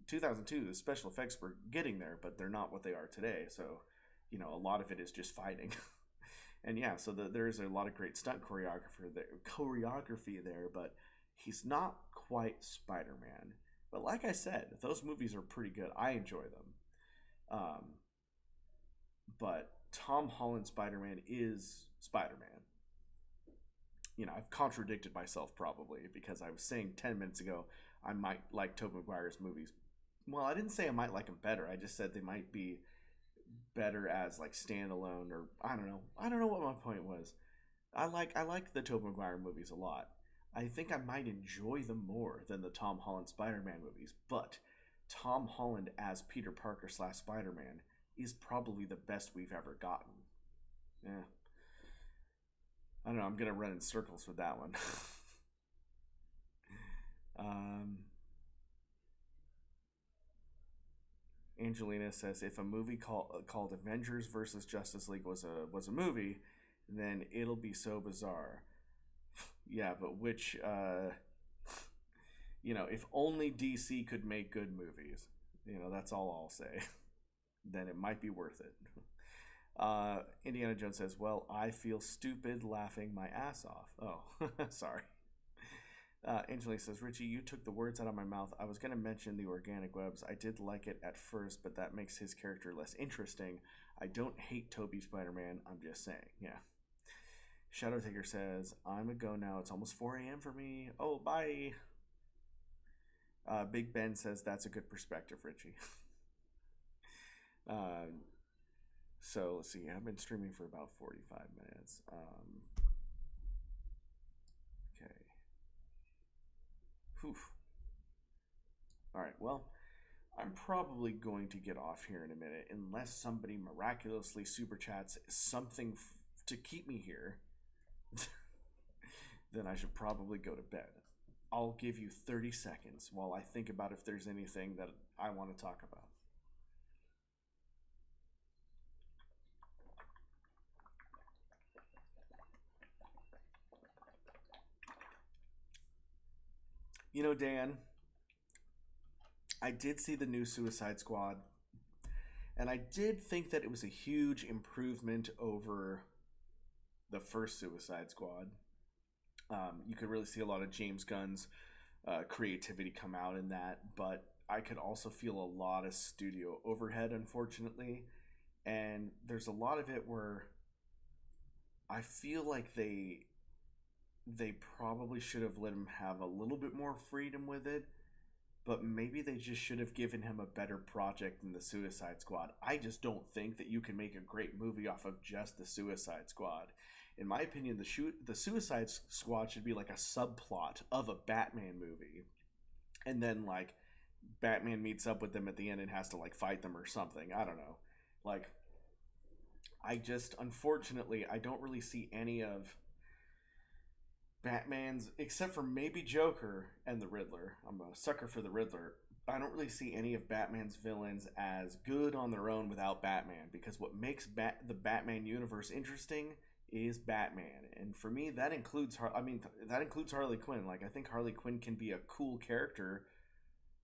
2002 the special effects were getting there, but they're not what they are today. So, a lot of it is just fighting. And yeah, so there's a lot of great stunt choreography there, but he's not quite Spider-Man. But like I said, those movies are pretty good. I enjoy them. But Tom Holland Spider-Man is Spider-Man. I've contradicted myself probably because I was saying 10 minutes ago I might like Tobey Maguire's movies. Well, I didn't say I might like them better. I just said they might be better as like standalone, or I don't know. I don't know what my point was. I like the Tobey Maguire movies a lot. I think I might enjoy them more than the Tom Holland Spider-Man movies, but Tom Holland as Peter Parker / Spider-Man is probably the best we've ever gotten. Yeah. I don't know, I'm going to run in circles with that one. Angelina says if a movie called Avengers versus Justice League was a movie, then it'll be so bizarre. Yeah, but which if only DC could make good movies, that's all I'll say. Then it might be worth it. Indiana Jones says, well, I feel stupid laughing my ass off. Oh, sorry. Angelique says, Richie, you took the words out of my mouth. I was going to mention the organic webs. I did like it at first, but that makes his character less interesting. I don't hate Toby Spider-Man. I'm just saying. Yeah. Shadow Taker says, I'm a go now. It's almost 4 a.m. for me. Oh, bye. Big Ben says, that's a good perspective, Richie. So let's see. I've been streaming for about 45 minutes. Okay. Whew. All right. Well, I'm probably going to get off here in a minute unless somebody miraculously super chats something to keep me here. Then I should probably go to bed. I'll give you 30 seconds while I think about if there's anything that I want to talk about. You know, Dan, I did see the new Suicide Squad, and I did think that it was a huge improvement over the first Suicide Squad. You could really see a lot of James Gunn's creativity come out in that, but I could also feel a lot of studio overhead, unfortunately. And there's a lot of it where I feel like they probably should have let him have a little bit more freedom with it, but maybe they just should have given him a better project than the Suicide Squad. I just don't think that you can make a great movie off of just the Suicide Squad. In my opinion, the Suicide Squad should be like a subplot of a Batman movie. And then, like, Batman meets up with them at the end and has to, like, fight them or something. I don't know. Like, unfortunately, I don't really see any of Batman's, except for maybe Joker and the Riddler. I'm a sucker for the Riddler. I don't really see any of Batman's villains as good on their own without Batman, because what makes the Batman universe interesting is Batman, and for me that includes Harley Quinn. Like, I think Harley Quinn can be a cool character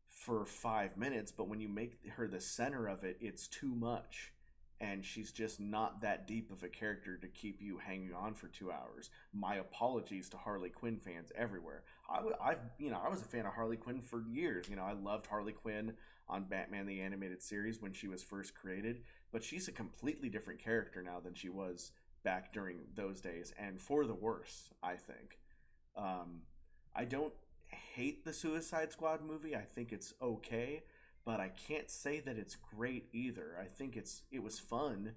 for 5 minutes, but when you make her the center of it, it's too much, and she's just not that deep of a character to keep you hanging on for 2 hours. My apologies to Harley Quinn fans everywhere. I was a fan of Harley Quinn for years. I loved Harley Quinn on Batman the Animated Series when she was first created, but she's a completely different character now than she was back during those days, and for the worse, I think. I don't hate the Suicide Squad movie. I think it's okay, but I can't say that it's great either. I think it was fun,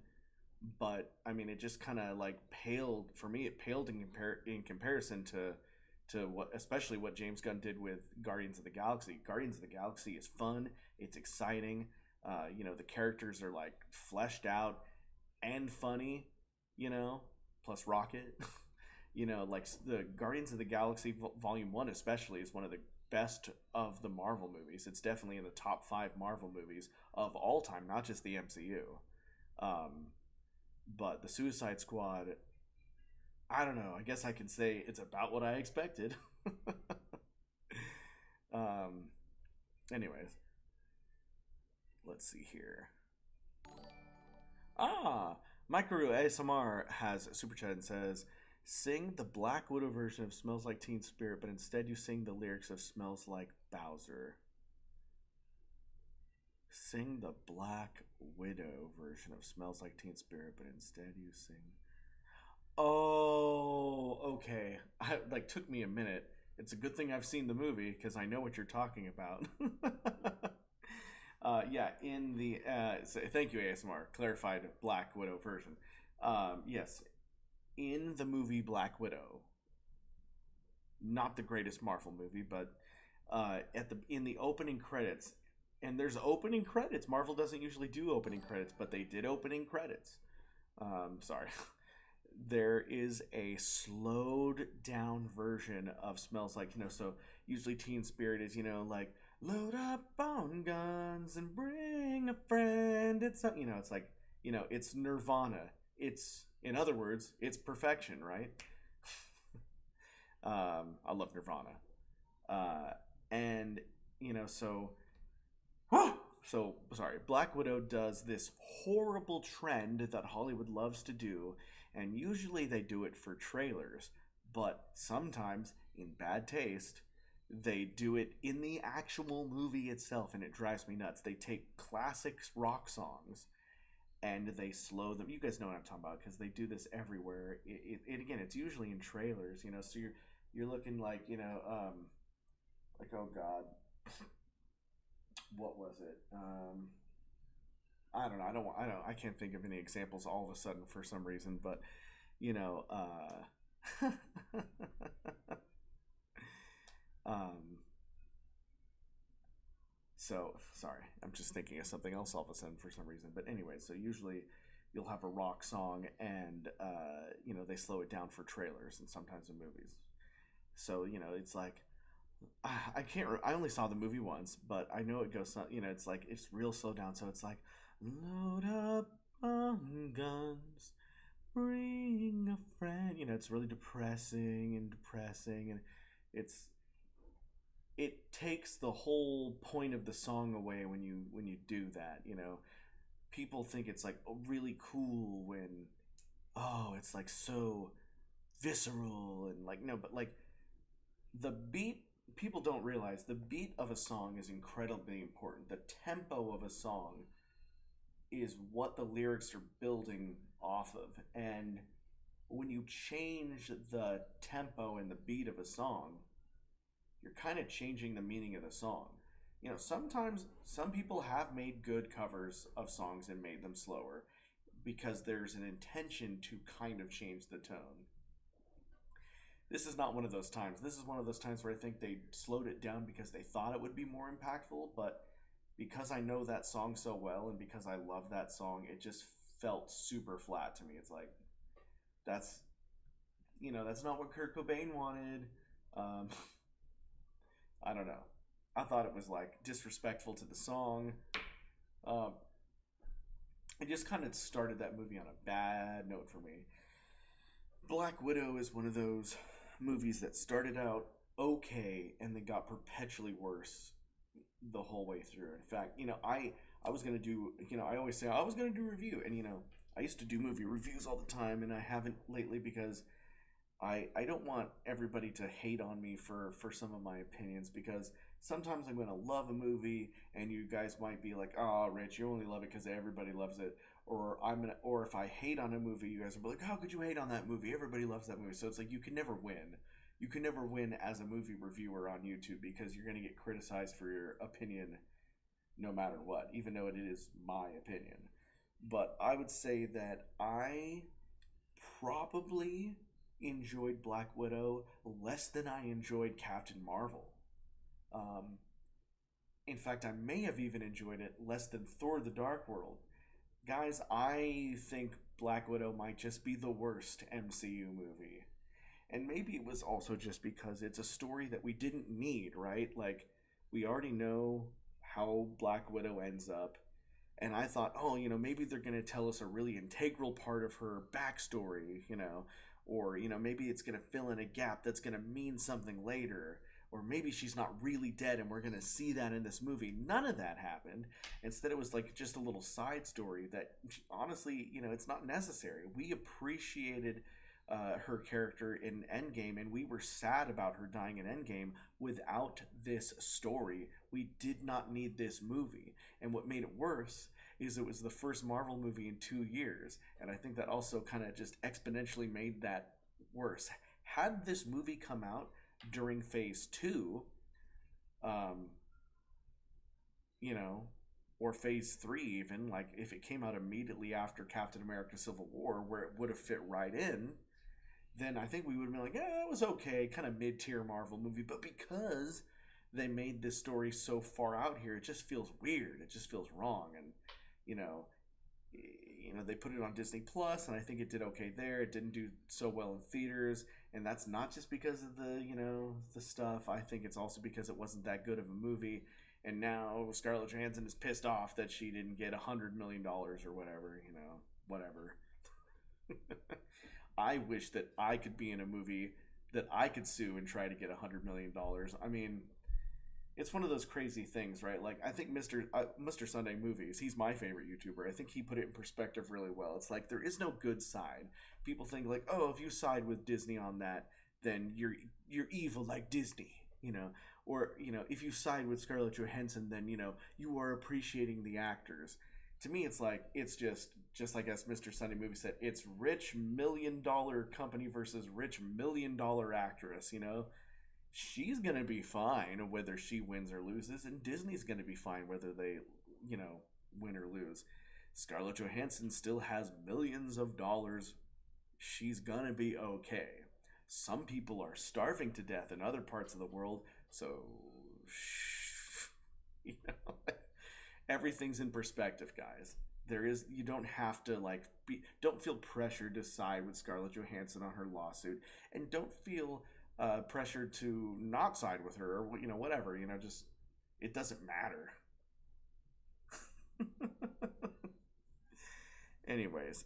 but I mean, it just kind of like paled for me. It paled in comparison to what, especially what James Gunn did with Guardians of the Galaxy. Guardians of the Galaxy is fun. It's exciting. The characters are like fleshed out and funny. Plus Rocket. Like the Guardians of the Galaxy Volume 1 especially is one of the best of the Marvel movies. It's definitely in the top 5 Marvel movies of all time, not just the MCU. But the Suicide Squad, I don't know. I guess I can say it's about what I expected. Anyways, let's see here. Micro ASMR has super chat and says, sing the Black Widow version of Smells Like Teen Spirit, but instead you sing the lyrics of Smells Like Bowser. Sing the Black Widow version of Smells Like Teen Spirit, but instead you sing... Oh, okay. Like, took me a minute. It's a good thing I've seen the movie, because I know what you're talking about. In the thank you, ASMR, clarified Black Widow version. Yes, in the movie Black Widow, not the greatest Marvel movie, but in the opening credits, and there's opening credits. Marvel doesn't usually do opening credits, but they did opening credits. Sorry. There is a slowed down version of Smells Like, so usually Teen Spirit is, like, load up on guns and bring a friend. It's it's like, it's Nirvana. It's, in other words, it's perfection, right? I love Nirvana. And, so sorry, Black Widow does this horrible trend that Hollywood loves to do, and usually they do it for trailers, but sometimes, in bad taste, They do it in the actual movie itself, and it drives me nuts. They take classic rock songs and they slow them. You guys know what I'm talking about because they do this everywhere. Again, it's usually in trailers, you know. So you're looking like, you know, like, oh god, what was it? I don't know. I can't think of any examples all of a sudden for some reason, but you know, um, so sorry, I'm just thinking of something else all of a sudden for some reason. But anyway, so usually you'll have a rock song, and you know, they slow it down for trailers and sometimes in movies. So you know, it's like I can't. I only saw the movie once, but I know it goes. You know, it's like it's real slow down. So it's like load up on guns, bring a friend. You know, it's really depressing, and it's it takes the whole point of the song away when you do that. You know, people think it's like really cool when it's like so visceral and like no, but like the beat, people don't realize the beat of a song is incredibly important. The tempo of a song is what the lyrics are building off of. And when you change the tempo and the beat of a song, you're kind of changing the meaning of the song. You know, sometimes some people have made good covers of songs and made them slower because there's an intention to kind of change the tone. This is not one of those times. This is one of those times where I think they slowed it down because they thought it would be more impactful, but because I know that song so well and because I love that song, it just felt super flat to me. It's like that's that's not what Kurt Cobain wanted. Um, I don't know. I thought it was like disrespectful to the song. Um, it just kind of started that movie on a bad note for me. Black Widow is one of those movies that started out okay and then got perpetually worse the whole way through. In fact, I was gonna do I always say I was gonna do a review, and I used to do movie reviews all the time, and I haven't lately because I don't want everybody to hate on me for some of my opinions because sometimes I'm going to love a movie and you guys might be like, "Oh, Rich, you only love it because everybody loves it." Or if I hate on a movie, you guys will be like, "How could you hate on that movie? Everybody loves that movie." So it's like you can never win. You can never win as a movie reviewer on YouTube because you're going to get criticized for your opinion no matter what, even though it is my opinion. But I would say that I probably enjoyed Black Widow less than I enjoyed Captain Marvel. Um, in fact, I may have even enjoyed it less than Thor the Dark World. Guys, I think Black Widow might just be the worst MCU movie. And maybe it was also just because it's a story that we didn't need, right? Like, we already know how Black Widow ends up. And I thought, oh, maybe they're going to tell us a really integral part of her backstory, or, maybe it's going to fill in a gap that's going to mean something later. Or maybe she's not really dead and we're going to see that in this movie. None of that happened. Instead, it was like just a little side story that honestly, it's not necessary. We appreciated her character in Endgame, and we were sad about her dying in Endgame without this story. We did not need this movie. And what made it worse is it was the first Marvel movie in 2 years. And I think that also kind of just exponentially made that worse. Had this movie come out during phase two, um, you know, or phase three, even, like if it came out immediately after Captain America Civil War, where it would have fit right in, then I think we would have been like, yeah, it was okay, kind of mid-tier Marvel movie. But because they made this story so far out here, it just feels weird. It just feels wrong. And, you know, they put it on Disney Plus, and I think it did okay there. It didn't do so well in theaters, and that's not just because of the stuff. I think it's also because it wasn't that good of a movie. And now Scarlett Johansson is pissed off that she didn't get $100 million or whatever. Whatever. I wish that I could be in a movie that I could sue and try to get $100 million. I mean, it's one of those crazy things, right? Like, I think Mr. Sunday Movies, he's my favorite YouTuber. I think he put it in perspective really well. It's like there is no good side. People think like, oh, if you side with Disney on that, then you're evil like Disney, Or, if you side with Scarlett Johansson, then, you are appreciating the actors. To me, it's like, it's just like as Mr. Sunday Movie said, it's rich $1 million company versus rich $1 million actress, She's going to be fine whether she wins or loses, and Disney's going to be fine whether they, win or lose. Scarlett Johansson still has millions of dollars. She's gonna be okay. Some people are starving to death in other parts of the world, so you know, everything's in perspective, guys. You don't have to don't feel pressure to side with Scarlett Johansson on her lawsuit, and don't feel pressure to not side with her, or whatever. Just it doesn't matter. Anyways,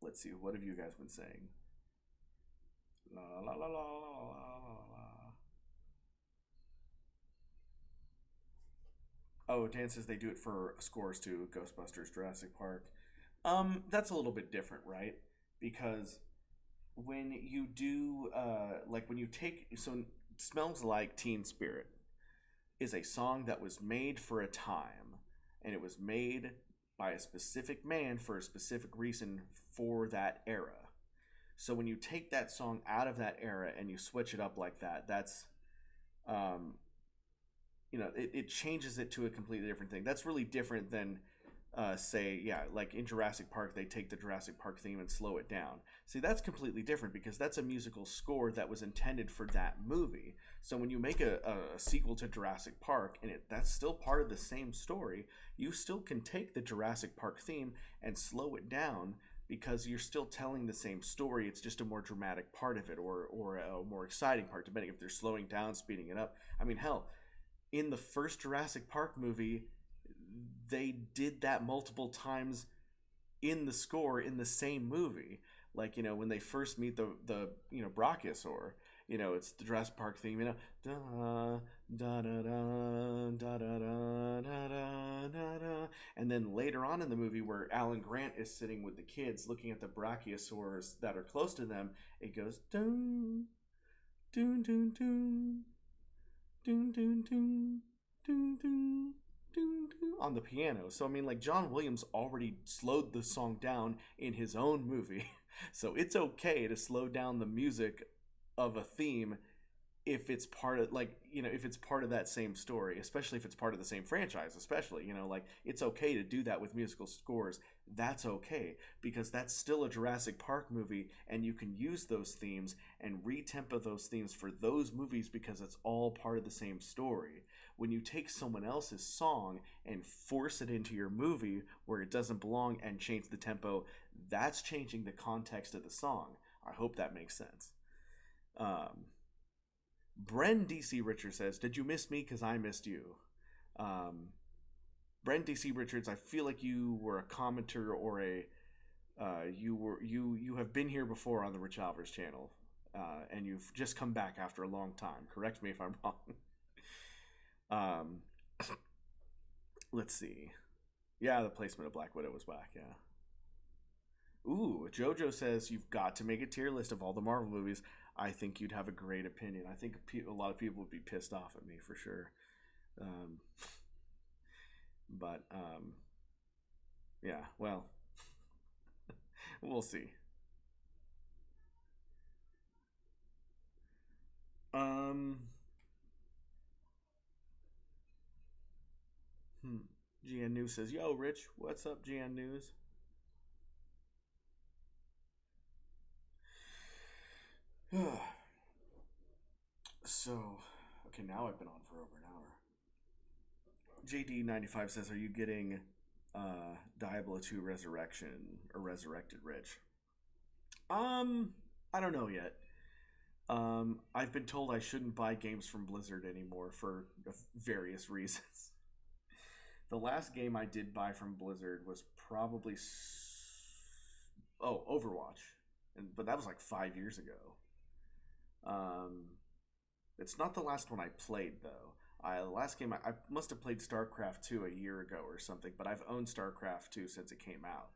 let's see. What have you guys been saying? La la la la la la la. Oh, Dan says they do it for scores too. Ghostbusters, Jurassic Park. That's a little bit different, right? Because when you do, when you take, Smells Like Teen Spirit is a song that was made for a time, and it was made by a specific man for a specific reason for that era. So when you take that song out of that era and you switch it up like that, that's, it changes it to a completely different thing. That's really different than, like in Jurassic Park, they take the Jurassic Park theme and slow it down. See, that's completely different because that's a musical score that was intended for that movie. So when you make a sequel to Jurassic Park, and that's still part of the same story, you still can take the Jurassic Park theme and slow it down because you're still telling the same story. It's just a more dramatic part of it, or a more exciting part, depending if they're slowing down, speeding it up. I mean, hell, in the first Jurassic Park movie, they did that multiple times in the score in the same movie. When they first meet the Brachiosaur, it's the Jurassic Park theme, da da da da da da da da da da. And then later on in the movie, where Alan Grant is sitting with the kids looking at the Brachiosaurs that are close to them, it goes dun dun dun dun dun dun dun dun dun on the piano. So John Williams already slowed the song down in his own movie. So it's okay to slow down the music of a theme if it's part of if it's part of that same story, especially if it's part of the same franchise, especially, it's okay to do that with musical scores. That's okay because that's still a Jurassic Park movie, and you can use those themes and retempo those themes for those movies because it's all part of the same story. When you take someone else's song and force it into your movie where it doesn't belong and change the tempo, that's changing the context of the song. I hope that makes sense. Bren DC Richards says, "Did you miss me? Because I missed you." Bren DC Richards, I feel like you were a commenter or you have been here before on the Rich Alvarez channel, and you've just come back after a long time. Correct me if I'm wrong. Let's see. Yeah, the placement of Black Widow was whack. Yeah. Ooh, JoJo says you've got to make a tier list of all the Marvel movies. I think you'd have a great opinion. I think a lot of people would be pissed off at me for sure. Yeah, well, we'll see. GN News says, "Yo, Rich, what's up, GN News?" So, okay, now I've been on for over an hour. JD95 says, "Are you getting Diablo 2 Resurrection or Resurrected, Rich?" I don't know yet. I've been told I shouldn't buy games from Blizzard anymore for various reasons. The last game I did buy from Blizzard was probably Overwatch, but that was like 5 years ago. It's not the last one I played though. The last game I must have played StarCraft 2 a year ago or something, but I've owned StarCraft 2 since it came out.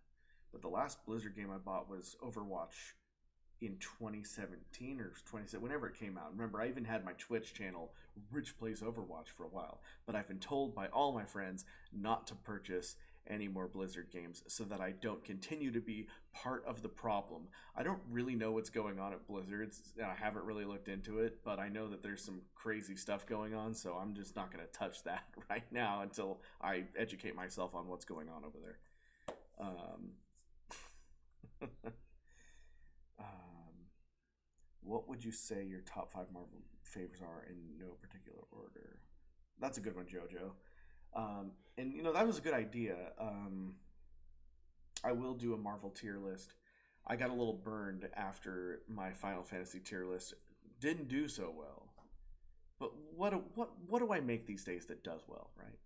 But the last Blizzard game I bought was Overwatch in 2017 or 20, whenever it came out. Remember, I even had my Twitch channel, Rich Plays Overwatch, for a while. But I've been told by all my friends not to purchase any more Blizzard games so that I don't continue to be part of the problem. I don't really know what's going on at Blizzard. I haven't really looked into it, but I know that there's some crazy stuff going on, so I'm just not going to touch that right now until I educate myself on what's going on over there. What would you say your top 5 Marvel favorites are in no particular order? That's a good one, JoJo. And that was a good idea. I will do a Marvel tier list. I got a little burned after my Final Fantasy tier list didn't do so well. But what do I make these days that does well, right?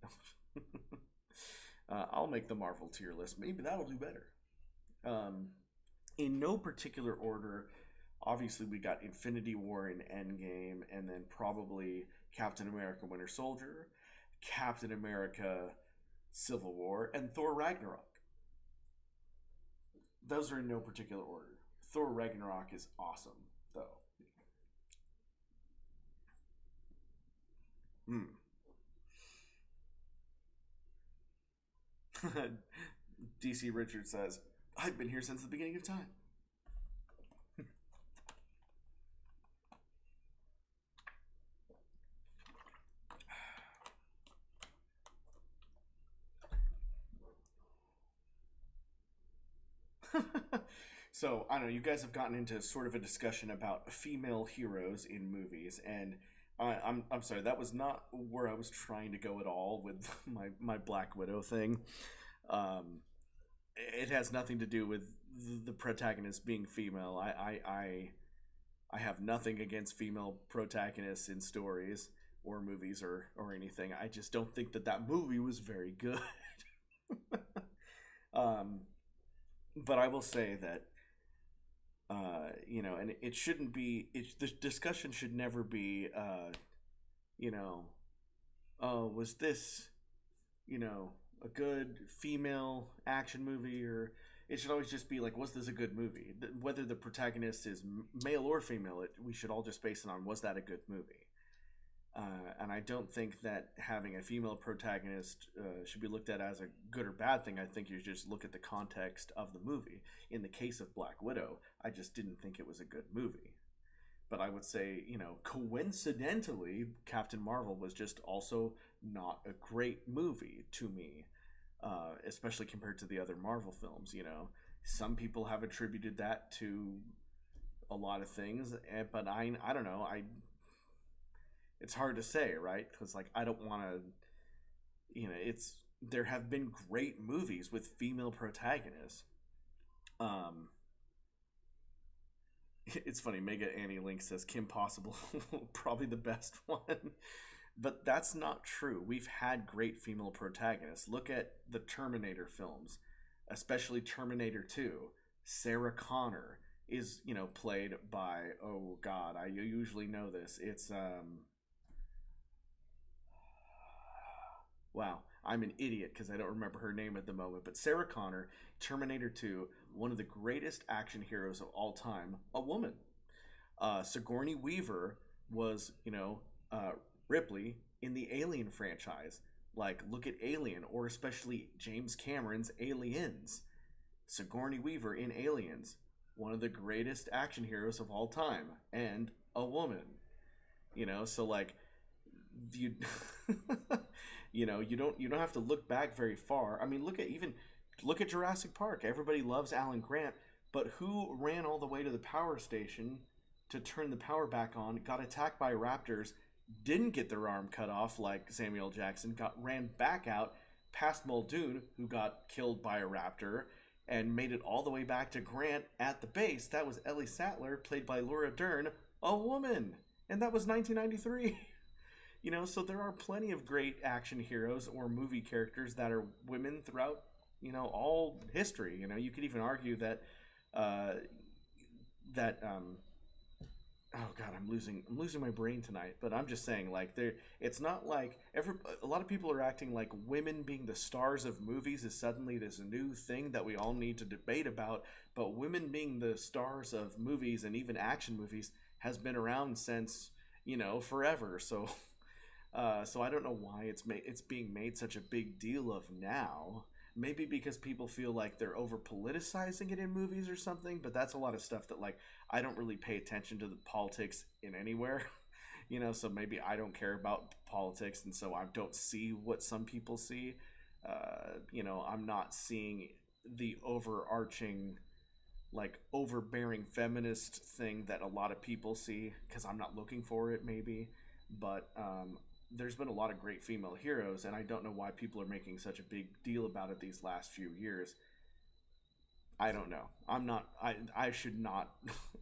I'll make the Marvel tier list. Maybe that'll do better. In no particular order, obviously we got Infinity War and Endgame, and then probably Captain America Winter Soldier, Captain America Civil War, and Thor Ragnarok. Those are in no particular order. Thor Ragnarok is awesome, though. DC Richard says, I've been here since the beginning of time. So, I don't know, you guys have gotten into sort of a discussion about female heroes in movies, and I'm sorry, that was not where I was trying to go at all with my Black Widow thing. It has nothing to do with the protagonist being female. I have nothing against female protagonists in stories or movies or anything. I just don't think that movie was very good. But I will say that, and it shouldn't be, the discussion should never be, was this, a good female action movie, or it should always just be like, was this a good movie? Whether the protagonist is male or female, we should all just base it on, was that a good movie? And I don't think that having a female protagonist should be looked at as a good or bad thing. I think you just look at the context of the movie. In the case of Black Widow, I just didn't think it was a good movie. But I would say, coincidentally, Captain Marvel was just also not a great movie to me, especially compared to the other Marvel films. Some people have attributed that to a lot of things, but I don't know. It's hard to say, right? Because I don't want to, there have been great movies with female protagonists. It's funny, Mega Annie Link says Kim Possible, probably the best one. But that's not true. We've had great female protagonists. Look at the Terminator films, especially Terminator 2. Sarah Connor is, played by, oh God, I usually know this. It's, wow, I'm an idiot because I don't remember her name at the moment. But Sarah Connor, Terminator 2, one of the greatest action heroes of all time, a woman. Sigourney Weaver was, Ripley in the Alien franchise. Look at Alien, or especially James Cameron's Aliens. Sigourney Weaver in Aliens, one of the greatest action heroes of all time, and a woman. So you you don't have to look back very far. I mean, look at Jurassic Park. Everybody loves Alan Grant, but who ran all the way to the power station to turn the power back on, got attacked by raptors, didn't get their arm cut off like Samuel Jackson, ran back out past Muldoon, who got killed by a raptor, and made it all the way back to Grant at the base? That was Ellie Sattler, played by Laura Dern, a woman, and that was 1993. So there are plenty of great action heroes or movie characters that are women throughout, all history. You could even argue that oh god, I'm losing my brain tonight. But I'm just saying, like, there, it's not like a lot of people are acting like women being the stars of movies is suddenly this new thing that we all need to debate about. But women being the stars of movies and even action movies has been around since, forever. So so I don't know why it's being made such a big deal of now. Maybe because people feel like they're over politicizing it in movies or something, but that's a lot of stuff that, like, I don't really pay attention to the politics in anywhere. So maybe I don't care about politics, and so I don't see what some people see. I'm not seeing the overarching, like, overbearing feminist thing that a lot of people see because I'm not looking for it, maybe. But there's been a lot of great female heroes, and I don't know why people are making such a big deal about it these last few years. I don't know. I'm not. I should not.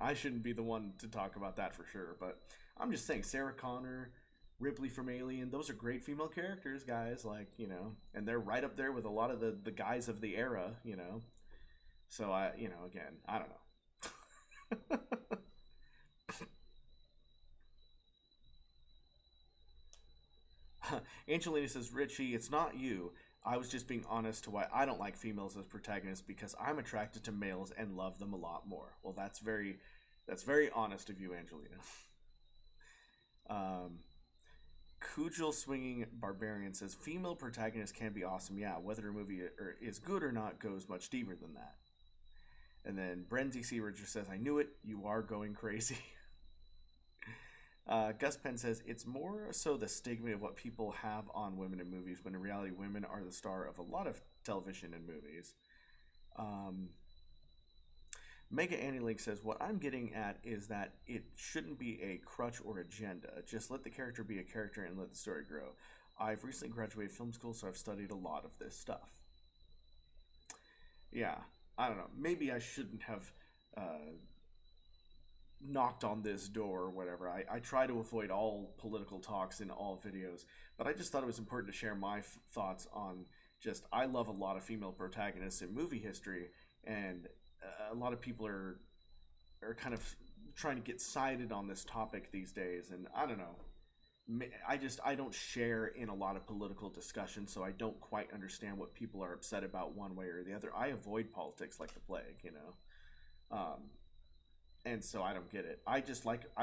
I shouldn't be the one to talk about that for sure. But I'm just saying, Sarah Connor, Ripley from Alien, those are great female characters, guys. Like, and they're right up there with a lot of the guys of the era. So again, I don't know. Angelina says, Richie, it's not you. I was just being honest to why I don't like females as protagonists because I'm attracted to males and love them a lot more. Well, that's very honest of you, Angelina. Um, Kujal Swinging Barbarian says, female protagonists can be awesome. Yeah, whether a movie is good or not goes much deeper than that. And then Brenzy C. Richard says, I knew it. You are going crazy. Gus Penn says, it's more so the stigma of what people have on women in movies when in reality women are the star of a lot of television and movies. Mega Annie Link says, what I'm getting at is that it shouldn't be a crutch or agenda. Just let the character be a character and let the story grow. I've recently graduated film school, so I've studied a lot of this stuff. Yeah, I don't know. Maybe I shouldn't have knocked on this door or whatever. I try to avoid all political talks in all videos, but I just thought it was important to share my thoughts on just, I love a lot of female protagonists in movie history, and a lot of people are kind of trying to get sided on this topic these days, and I don't know. I don't share in a lot of political discussion, so I don't quite understand what people are upset about one way or the other. I avoid politics like the plague. And so I don't get it. I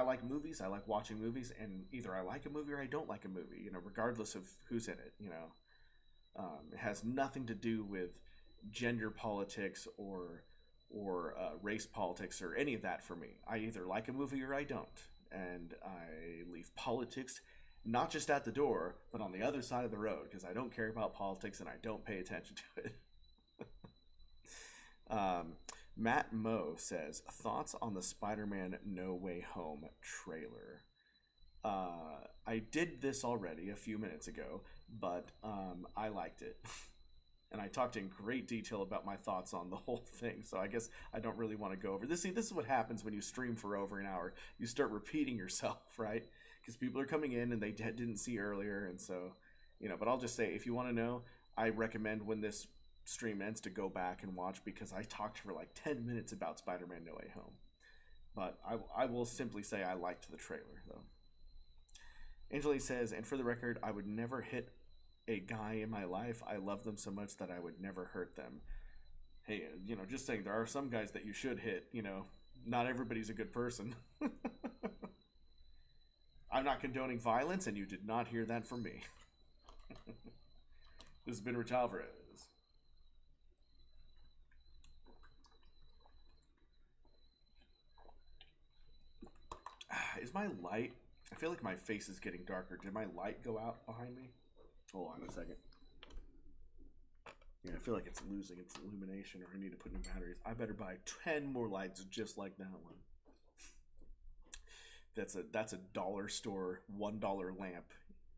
like movies. I like watching movies, and either I like a movie or I don't like a movie. Regardless of who's in it. It has nothing to do with gender politics or race politics or any of that for me. I either like a movie or I don't, and I leave politics not just at the door, but on the other side of the road because I don't care about politics and I don't pay attention to it. Matt Moe says, thoughts on the Spider-Man No Way Home trailer. I did this already a few minutes ago, but I liked it. And I talked in great detail about my thoughts on the whole thing, so I guess I don't really want to go over this. See, this is what happens when you stream for over an hour. You start repeating yourself, right? Because people are coming in and they didn't see earlier, and so, but I'll just say, if you want to know, I recommend when this stream ends to go back and watch because I talked for like 10 minutes about Spider-Man No Way Home. But I will simply say I liked the trailer, though. Angeli says, and for the record, I would never hit a guy in my life. I love them so much that I would never hurt them. Hey, just saying, there are some guys that you should hit. Not everybody's a good person. I'm not condoning violence, and you did not hear that from me. This has been Rich Alvarez. Is my light... I feel like my face is getting darker. Did my light go out behind me? Hold on a second. Yeah, I feel like it's losing its illumination, or I need to put new batteries. I better buy 10 more lights just like that one. That's a dollar store $1 lamp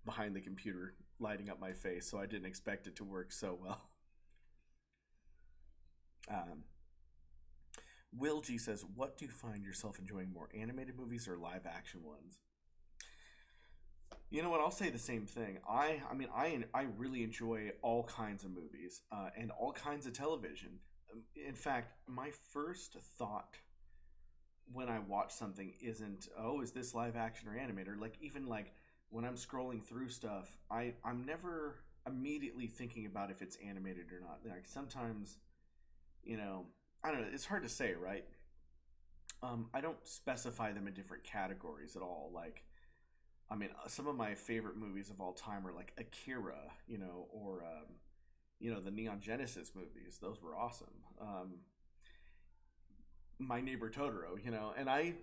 behind the computer lighting up my face, so I didn't expect it to work so well. Will G says, what do you find yourself enjoying more, animated movies or live action ones? You know what? I'll say the same thing. I really enjoy all kinds of movies and all kinds of television. In fact, my first thought when I watch something isn't, oh, is this live action or animated? Or like even like when I'm scrolling through stuff, I'm never immediately thinking about if it's animated or not. Like sometimes, you know, I don't know. It's hard to say, right? I don't specify them in different categories at all. Like, I mean, some of my favorite movies of all time are like Akira, or the Neon Genesis movies. Those were awesome. My Neighbor Totoro, and I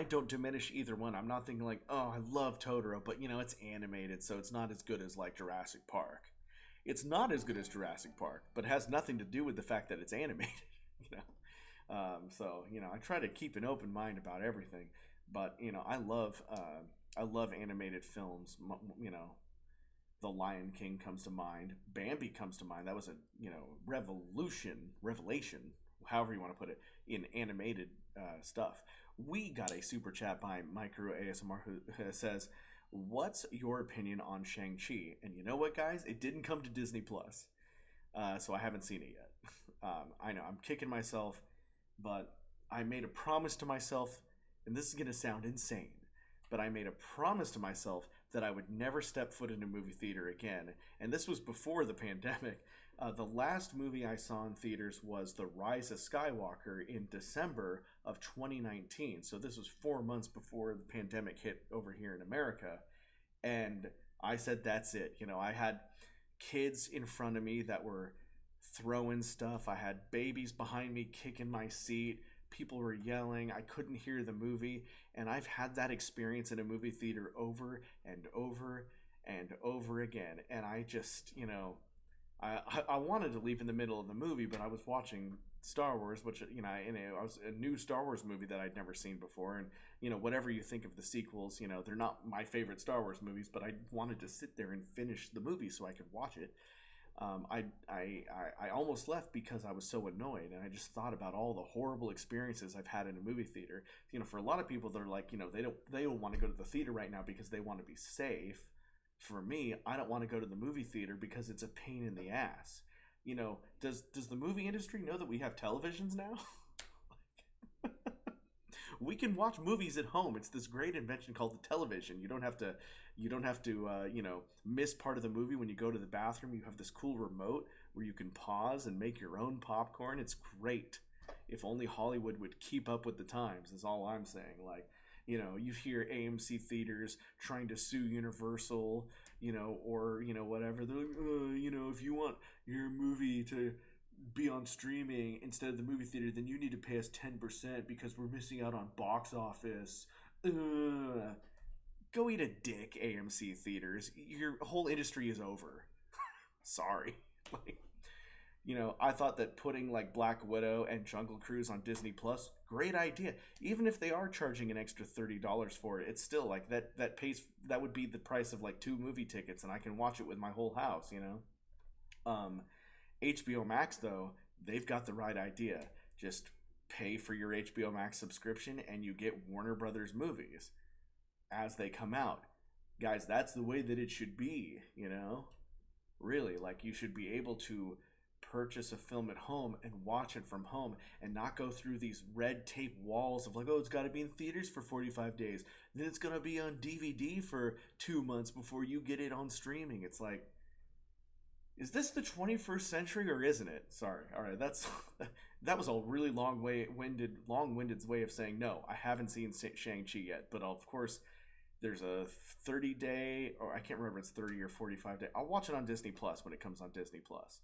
don't diminish either one. I'm not thinking like, oh, I love Totoro, but it's animated, so it's not as good as like Jurassic Park. It's not as good as Jurassic Park, but it has nothing to do with the fact that it's animated. you so I try to keep an open mind about everything, but I love animated films. The Lion King comes to mind. Bambi comes to mind. That was a revelation, however you want to put it, in animated stuff. We got a super chat by Micro ASMR who says, "What's your opinion on Shang-Chi?" And you know what, guys? It didn't come to Disney Plus, so I haven't seen it yet. I know I'm kicking myself, but I made a promise to myself, and this is going to sound insane, but I made a promise to myself that I would never step foot in a movie theater again. And this was before the pandemic. The last movie I saw in theaters was The Rise of Skywalker in December of 2019. So this was 4 months before the pandemic hit over here in America. And I said, that's it. I had kids in front of me that were throwing stuff. I had babies behind me kicking my seat. People were yelling. I couldn't hear the movie. And I've had that experience in a movie theater over and over and over again. And I just, I wanted to leave in the middle of the movie, but I was watching Star Wars, which, I was a new Star Wars movie that I'd never seen before. And, whatever you think of the sequels, they're not my favorite Star Wars movies, but I wanted to sit there and finish the movie so I could watch it. I almost left because I was so annoyed, and I just thought about all the horrible experiences I've had in a movie theater. For a lot of people, they're like, they don't want to go to the theater right now because they want to be safe. For me, I don't want to go to the movie theater because it's a pain in the ass. Does the movie industry know that we have televisions now? We can watch movies at home. It's this great invention called the television. You don't have to miss part of the movie when you go to the bathroom. You have this cool remote where you can pause and make your own popcorn. It's great. If only Hollywood would keep up with the times, is all I'm saying. Like, you hear AMC theaters trying to sue Universal, or, whatever. They're like, if you want your movie to be on streaming instead of the movie theater, then you need to pay us 10% because we're missing out on box office. Go eat a dick, AMC theaters. Your whole industry is over. Sorry. I thought that putting like Black Widow and Jungle Cruise on Disney Plus, great idea. Even if they are charging an extra $30 for it, it's still like that would be the price of like 2 movie tickets, and I can watch it with my whole house. HBO Max, though, they've got the right idea. Just pay for your HBO Max subscription and you get Warner Brothers movies as they come out. Guys, that's the way that it should be, Really, like, you should be able to purchase a film at home and watch it from home and not go through these red tape walls of like, oh, it's got to be in theaters for 45 days. Then it's going to be on DVD for 2 months before you get it on streaming. It's like, is this the 21st century or isn't it? Sorry. All right, that was a really long-winded way of saying no. I haven't seen Shang-Chi yet, but of course there's a 30-day, or I can't remember if it's 30 or 45 day. I'll watch it on Disney Plus when it comes on Disney Plus.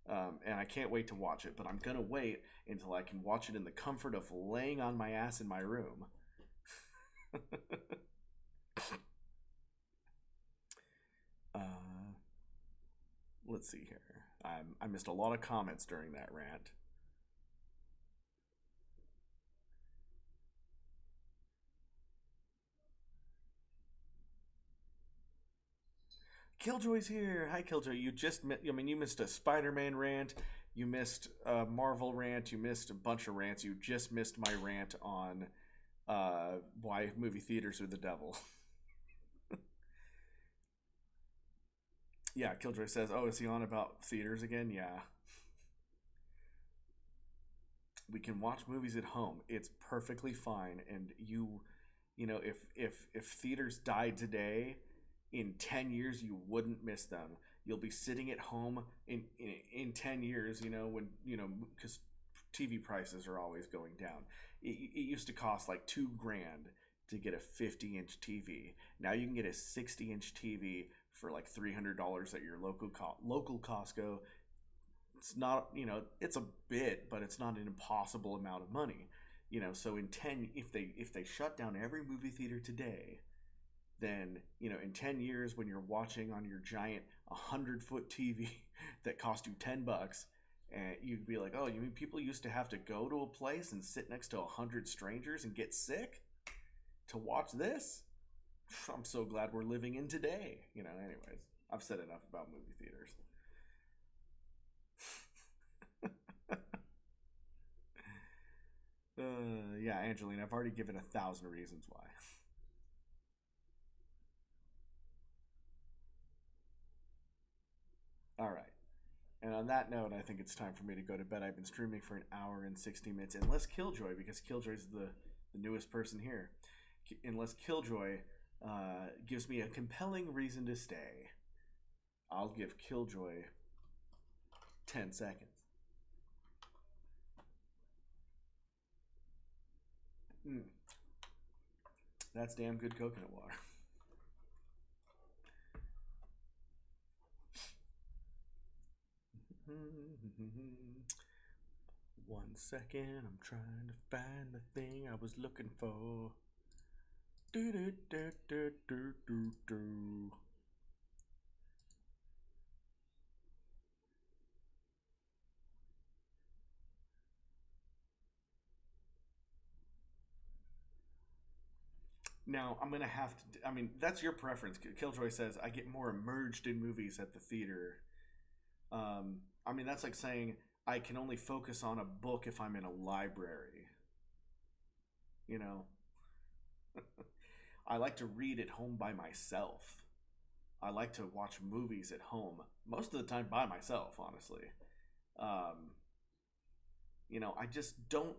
And I can't wait to watch it, but I'm gonna wait until I can watch it in the comfort of laying on my ass in my room. Let's see here. I missed a lot of comments during that rant. Killjoy's here. Hi, Killjoy. You missed a Spider-Man rant. You missed a Marvel rant. You missed a bunch of rants. You just missed my rant on why movie theaters are the devil. Yeah, Killjoy says, oh, is he on about theaters again? Yeah. We can watch movies at home. It's perfectly fine. And you know, if theaters died today, in 10 years you wouldn't miss them. You'll be sitting at home in 10 years, you know, when, you know, because TV prices are always going down. It used to cost like 2 grand to get a 50-inch TV. Now you can get a 60-inch TV for like $300 at your local Costco. It's not, you know, it's a bit, but it's not an impossible amount of money. You know, so in 10, if they shut down every movie theater today, then, you know, in 10 years when you're watching on your giant 100-foot TV that cost you $10, and you'd be like, oh, you mean people used to have to go to a place and sit next to 100 strangers and get sick to watch this? I'm so glad we're living in today. You know, anyways, I've said enough about movie theaters. Yeah, Angelina, I've already given 1,000 reasons why. All right. And on that note, I think it's time for me to go to bed. I've been streaming for an hour and 60 minutes, unless Killjoy, because Killjoy's the newest person here. Unless Killjoy gives me a compelling reason to stay, I'll give Killjoy 10 seconds. Mm, that's damn good coconut water. One second, I'm trying to find the thing I was looking for. Do do do do do do do. Now I'm gonna have to. I mean, that's your preference. Killjoy says I get more immersed in movies at the theater. I mean, that's like saying I can only focus on a book if I'm in a library. You know, I like to read at home by myself. I like to watch movies at home most of the time by myself. Honestly, um, you know, I just don't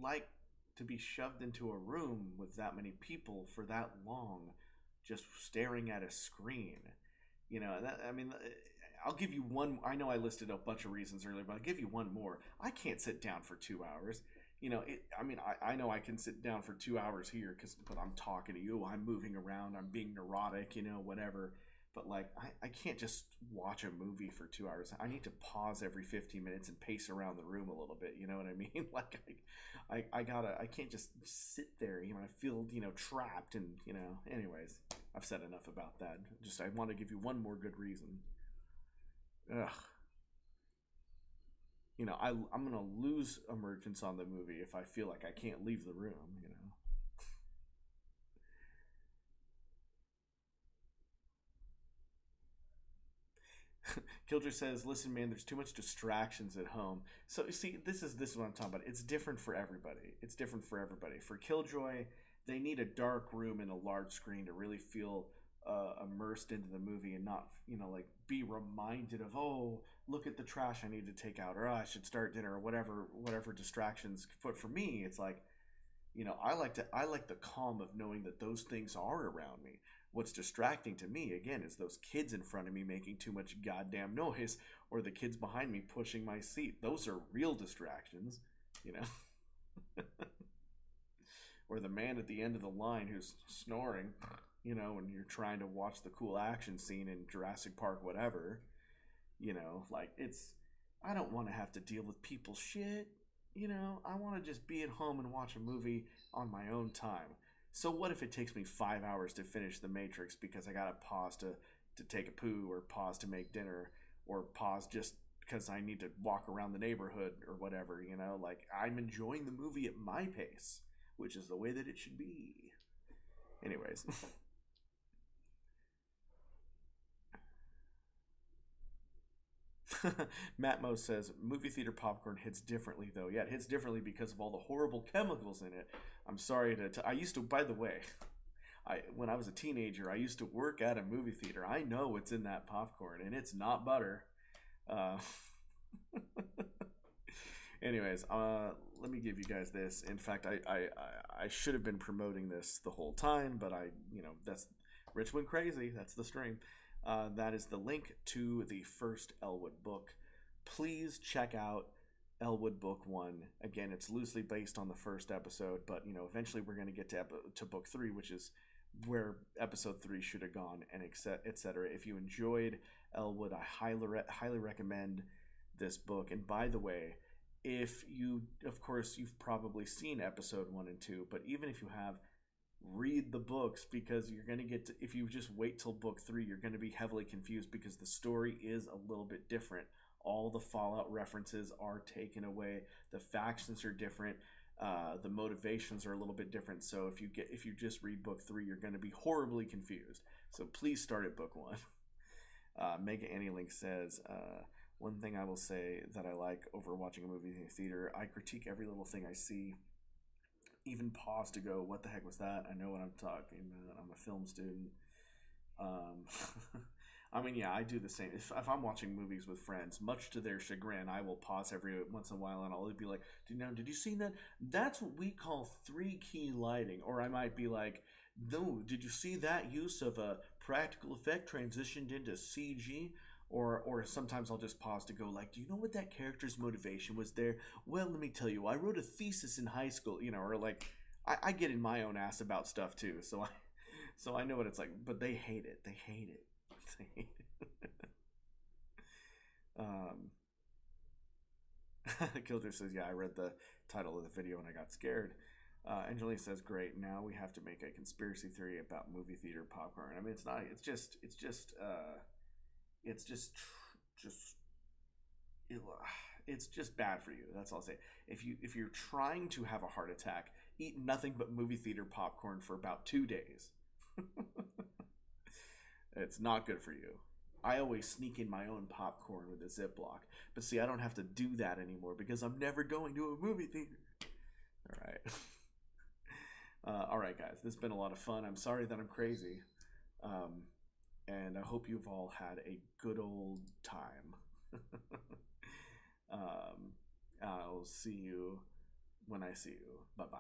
like to be shoved into a room with that many people for that long, just staring at a screen. You know, that, I mean, I'll give you one. I know I listed a bunch of reasons earlier, but I'll give you one more. I can't sit down for 2 hours. You know, I mean, I know I can sit down for 2 hours here but I'm talking to you. I'm moving around. I'm being neurotic. You know, whatever. But like, I can't just watch a movie for 2 hours. I need to pause every 15 minutes and pace around the room a little bit. You know what I mean? Like, I can't just sit there. You know, I feel, you know, trapped. And, you know, anyways, I've said enough about that. Just, I want to give you one more good reason. Ugh. You know, I'm gonna lose emergence on the movie if I feel like I can't leave the room. You know. Killjoy says, "Listen, man, there's too much distractions at home." So you see, this is what I'm talking about. It's different for everybody. It's different for everybody. For Killjoy, they need a dark room and a large screen to really feel immersed into the movie and not, you know, like be reminded of, oh, look at the trash I need to take out, or oh, I should start dinner, or whatever distractions. But for me, it's like, you know, I like the calm of knowing that those things are around me. What's distracting to me again is those kids in front of me making too much goddamn noise, or the kids behind me pushing my seat. Those are real distractions, you know. Or the man at the end of the line who's snoring, you know, and you're trying to watch the cool action scene in Jurassic Park, whatever. You know, like I don't want to have to deal with people's shit. You know, I want to just be at home and watch a movie on my own time. So what if it takes me 5 hours to finish The Matrix because I gotta pause to take a poo, or pause to make dinner, or pause just because I need to walk around the neighborhood or whatever, you know? Like, I'm enjoying the movie at my pace, which is the way that it should be. Anyways. Matt Mo says movie theater popcorn hits differently though. Yeah, it hits differently because of all the horrible chemicals in it. I'm sorry I used to. By the way, when I was a teenager, I used to work at a movie theater. I know what's in that popcorn, and it's not butter. Uh, anyways, let me give you guys this. In fact, I should have been promoting this the whole time, but that's Rich went crazy. That's the stream. That is the link to the first Elwood book. Please check out Elwood Book 1. Again, it's loosely based on the first episode, but eventually we're going to get to book 3, which is where episode 3 should have gone, and etc. If you enjoyed Elwood, I highly recommend this book. And by the way, if you, of course, you've probably seen episode 1 and 2, but even if you have, read the books, because you're going to if you just wait till book 3, you're going to be heavily confused because the story is a little bit different. All the Fallout references are taken away. The factions are different. The motivations are a little bit different. So if you just read book 3, you're going to be horribly confused. So please start at book 1. Mega Annie-Link says, one thing I will say that I like over watching a movie in the theater, I critique every little thing I see. Even pause to go, what the heck was that? I know what I'm talking about. I'm a film student. I mean, yeah, I do the same. If I'm watching movies with friends, much to their chagrin, I will pause every once in a while and I'll be like, did you see that? That's what we call 3-key lighting. Or I might be like, no, did you see that use of a practical effect transitioned into CG? Or sometimes I'll just pause to go like, do you know what that character's motivation was there? Well, let me tell you, I wrote a thesis in high school, or like, I get in my own ass about stuff too. So I know what it's like, but they hate it. They hate it. Kildare says, yeah, I read the title of the video and I got scared. Angelina says, great, now we have to make a conspiracy theory about movie theater popcorn. I mean, it's not, it's just bad for you. That's all I'll say. If you're trying to have a heart attack, eat nothing but movie theater popcorn for about 2 days. It's not good for you. I always sneak in my own popcorn with a Ziploc. But see, I don't have to do that anymore because I'm never going to a movie theater. All right. All right, guys. This has been a lot of fun. I'm sorry that I'm crazy. And I hope you've all had a good old time. I'll see you when I see you. Bye-bye.